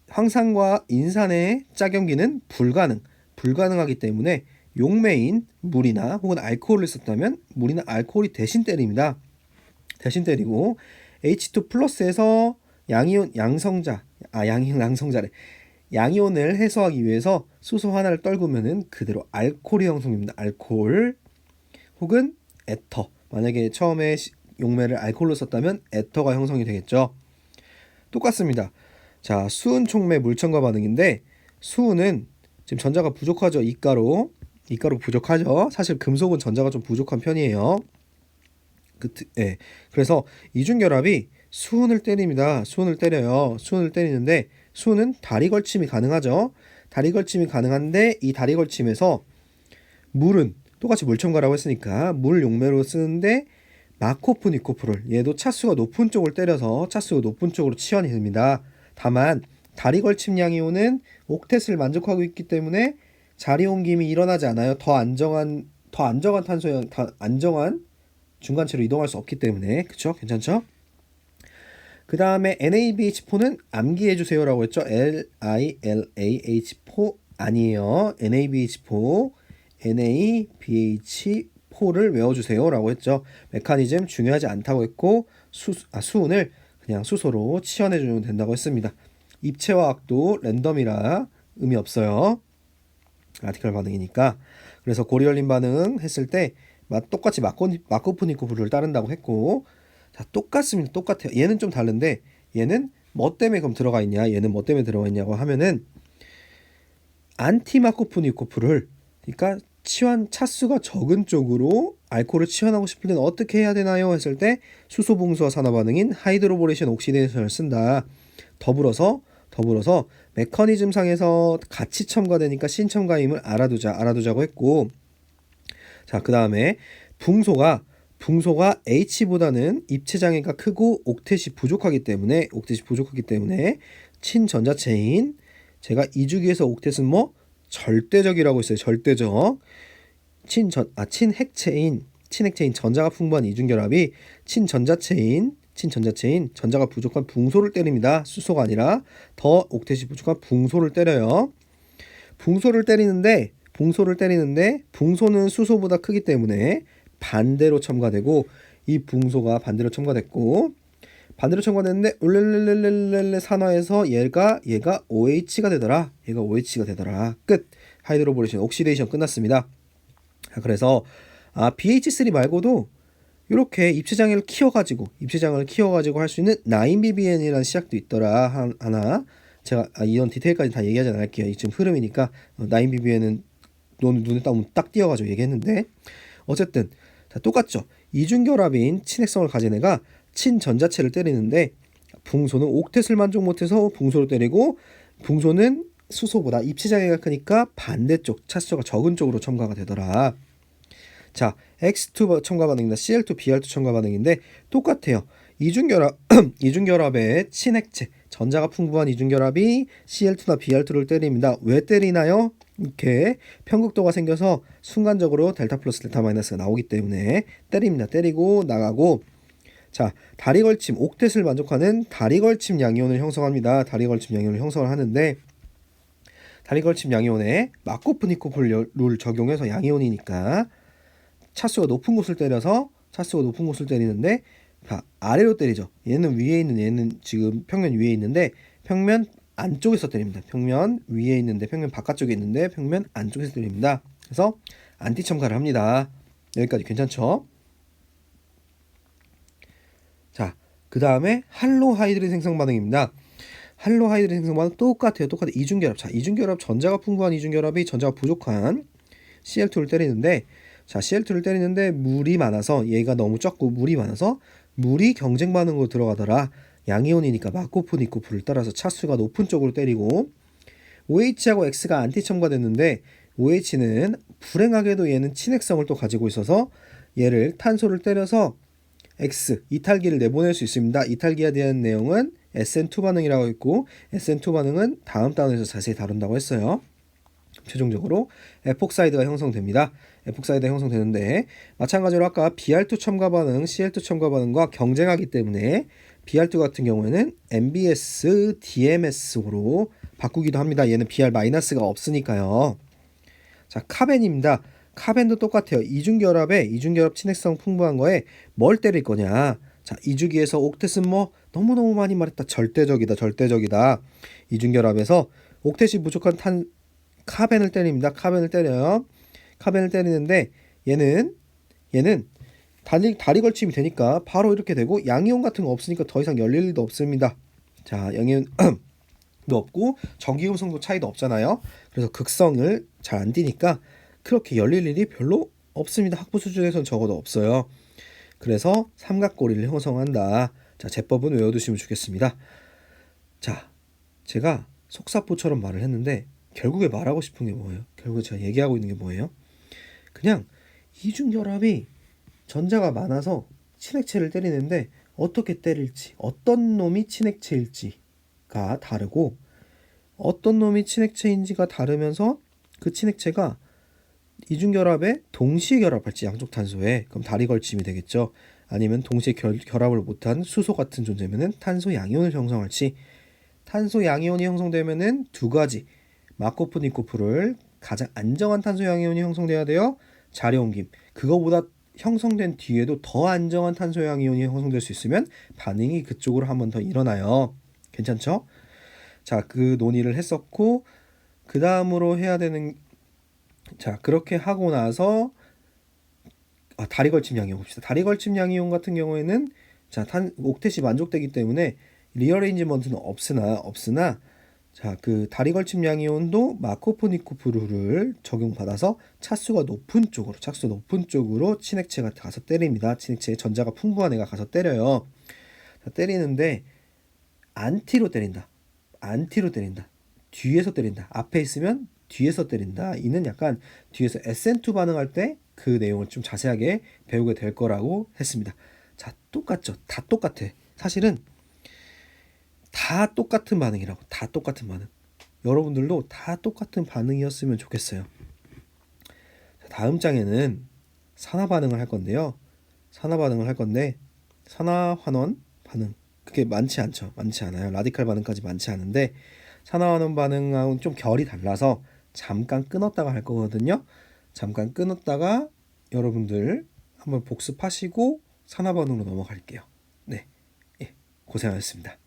황산과 인산의 짝염기는 불가능하기 때문에 용매인 물이나 혹은 알코올을 썼다면 물이나 알코올이 대신 때립니다. 대신 때리고 H2 플러스에서 양이온을 해소하기 위해서 수소 하나를 떨구면은 그대로 알코올이 형성됩니다. 알코올 혹은 에터. 만약에 처음에 용매를 알코올로 썼다면 에터가 형성이 되겠죠. 똑같습니다. 자, 수은 촉매 물첨가 반응인데 수은은 지금 전자가 부족하죠. 이가로 부족하죠. 사실 금속은 전자가 좀 부족한 편이에요. 그래서 이중결합이 수은을 때립니다. 수은을 때려요. 수은을 때리는데 수은은 다리 걸침이 가능하죠. 다리 걸침이 가능한데 이 다리 걸침에서 물은 똑같이 물첨가라고 했으니까 물 용매로 쓰는데 마코프 니코프롤 얘도 차수가 높은 쪽을 때려서 차수가 높은 쪽으로 치환이 됩니다. 다만 다리 걸침 양이온은 옥텟을 만족하고 있기 때문에 자리 옮김이 일어나지 않아요. 더 안정한 탄소형, 더 안정한 중간체로 이동할 수 없기 때문에. 그쵸? 괜찮죠? 그 다음에 NaBH4는 암기해주세요라고 했죠. LiLaH4 아니에요. NaBH4를 외워주세요라고 했죠. 메커니즘 중요하지 않다고 했고 수은을 그냥 수소로 치환해주면 된다고 했습니다. 입체화학도 랜덤이라 의미 없어요. 라디칼 반응이니까. 그래서 고리열린 반응 했을 때 똑같이 마코프 니코프를 따른다고 했고, 자, 똑같습니다. 똑같아요. 얘는 좀 다른데 얘는 뭐 때문에 그럼 들어가 있냐? 얘는 뭐 때문에 들어가 있냐고 하면은 안티 마코프 니코프를, 그러니까 치환 차수가 적은 쪽으로 알코올을 치환하고 싶을 때는 어떻게 해야 되나요? 했을 때 수소 봉수화 산화 반응인 하이드로보레이션 옥시데이션을 쓴다. 더불어서 메커니즘 상에서 같이 첨가되니까 신첨가임을 알아두자고 했고, 자, 그 다음에 붕소가 H보다는 입체 장애가 크고 옥텟이 부족하기 때문에 친전자체인, 제가 이 주기에서 옥텟은 뭐 절대적이라고 했어요. 절대적. 친핵체인 전자가 풍부한 이중결합이 친전자체인 전자가 부족한 붕소를 때립니다. 수소가 아니라 더 옥텟이 부족한 붕소를 때려요. 붕소를 때리는데 붕소는 수소보다 크기 때문에 반대로 첨가되고, 이 붕소가 반대로 첨가됐는데 울렐렐렐렐렐 산화해서 얘가 OH가 되더라. 끝. 하이드로보레이션 옥시데이션 끝났습니다. 그래서 BH3 말고도 이렇게 입체장애를 키워가지고 할 수 있는 9BBN이라는 시약도 있더라. 하나 제가 이런 디테일까지 다 얘기하지 않을게요. 지금 흐름이니까 9BBN은 눈에 딱 띄어가지고 얘기했는데, 어쨌든 자, 똑같죠. 이중결합인 친핵성을 가진 애가 친전자체를 때리는데 붕소는 옥텟을 만족 못해서 붕소를 때리고, 붕소는 수소보다 입체장애가 크니까 반대쪽 차수가 적은 쪽으로 첨가가 되더라. 자, X2 첨가 반응입니다. Cl2 Br2 첨가 반응인데 똑같아요. 이중결합의 친핵체, 전자가 풍부한 이중결합이 Cl2나 Br2를 때립니다. 왜 때리나요? 이렇게 편극도가 생겨서 순간적으로 델타 플러스 델타 마이너스가 나오기 때문에 때립니다. 때리고 나가고, 자, 다리 걸침, 옥텟을 만족하는 다리 걸침 양이온을 형성합니다. 다리 걸침 양이온을 형성을 하는데, 다리 걸침 양이온에 마코프 니코프 룰 적용해서 양이온이니까 차수가 높은 곳을 때리는데, 자, 아래로 때리죠. 얘는 지금 평면 위에 있는데 평면 안쪽에서 때립니다. 평면 위에 있는데 평면 바깥쪽에 있는데 평면 안쪽에서 때립니다. 그래서 안티 첨가를 합니다. 여기까지 괜찮죠? 자, 그 다음에 할로 하이드린 생성 반응입니다. 할로 하이드린 생성 반응 똑같아요. 이중결합. 자, 이중결합, 전자가 풍부한 이중결합이 전자가 부족한 Cl2를 때리는데, 자, Cl2를 때리는데 물이 많아서, 얘가 너무 적고 물이 많아서 물이 경쟁 반응으로 들어가더라. 양이온이니까 마코프 니코프를 따라서 차수가 높은 쪽으로 때리고, OH하고 X가 안티 첨가됐는데 OH는 불행하게도 얘는 친핵성을 또 가지고 있어서 얘를 탄소를 때려서 X 이탈기를 내보낼 수 있습니다. 이탈기에 대한 내용은 SN2 반응이라고 있고 SN2 반응은 다음 단원에서 자세히 다룬다고 했어요. 최종적으로 에폭사이드가 형성됩니다. 에폭사이드가 형성되는데 마찬가지로 아까 BR2 첨가 반응, CL2 첨가 반응과 경쟁하기 때문에 BR2 같은 경우에는 MBS, DMS로 바꾸기도 합니다. 얘는 BR-가 없으니까요. 자, 카벤입니다. 카벤도 똑같아요. 이중결합 친해성 풍부한 거에 뭘 때릴 거냐. 자, 이주기에서 옥텟은 뭐 너무너무 많이 말했다. 절대적이다. 이중결합에서 옥텟이 부족한 카벤을 때립니다. 카벤을 때려요. 카벤을 때리는데 얘는 다리 걸침이 되니까 바로 이렇게 되고 양이온 같은 거 없으니까 더 이상 열릴 일도 없습니다. 자, 양이온도 없고 전기음성도 차이도 없잖아요. 그래서 극성을 잘 안 띠니까 그렇게 열릴 일이 별로 없습니다. 학부 수준에선 적어도 없어요. 그래서 삼각고리를 형성한다. 자, 제법은 외워두시면 좋겠습니다. 자, 제가 속사포처럼 말을 했는데 결국에 말하고 싶은 게 뭐예요? 결국에 제가 얘기하고 있는 게 뭐예요? 그냥 이중결합이 전자가 많아서 친액체를 때리는데 어떻게 때릴지, 어떤 놈이 친액체일지가 다르고 어떤 놈이 친액체인지가 다르면서 그 친액체가 이중결합에 동시에 결합할지 양쪽 탄소에 그럼 다리 걸침이 되겠죠. 아니면 동시에 결합을 못한 수소 같은 존재면은 탄소 양이온을 형성할지 탄소 양이온이 형성되면은 두 가지 마코프 니코프를 가장 안정한 탄소 양이온이 형성돼야 돼요. 자료옮김 그거보다 형성된 뒤에도 더 안정한 탄소 양이온이 형성될 수 있으면 반응이 그쪽으로 한 번 더 일어나요. 괜찮죠? 자, 그 논의를 했었고 그 다음으로 해야 되는 자 그렇게 하고 나서 다리 걸침 양이온 봅시다. 다리 걸침 양이온 같은 경우에는 자 옥텟이 만족되기 때문에 리어레인지먼트는 없으나 자 그 다리 걸침 양이온도 마코프니코프루를 적용받아서 차수가 높은 쪽으로 친액체가 가서 때립니다. 친액체에 전자가 풍부한 애가 가서 때려요. 자, 때리는데 안티로 때린다. 뒤에서 때린다. 앞에 있으면 뒤에서 때린다. 이는 약간 뒤에서 SN2 반응할 때 그 내용을 좀 자세하게 배우게 될 거라고 했습니다. 자, 똑같죠? 다 똑같아. 사실은 다 똑같은 반응이라고. 다 똑같은 반응. 여러분들도 다 똑같은 반응이었으면 좋겠어요. 자, 다음 장에는 산화 반응을 할 건데요. 산화환원 반응. 그게 많지 않아요. 라디칼 반응까지 많지 않은데 산화환원 반응하고는 좀 결이 달라서 잠깐 끊었다가 할 거거든요. 잠깐 끊었다가 여러분들 한번 복습하시고 산화 반응으로 넘어갈게요. 네, 고생하셨습니다.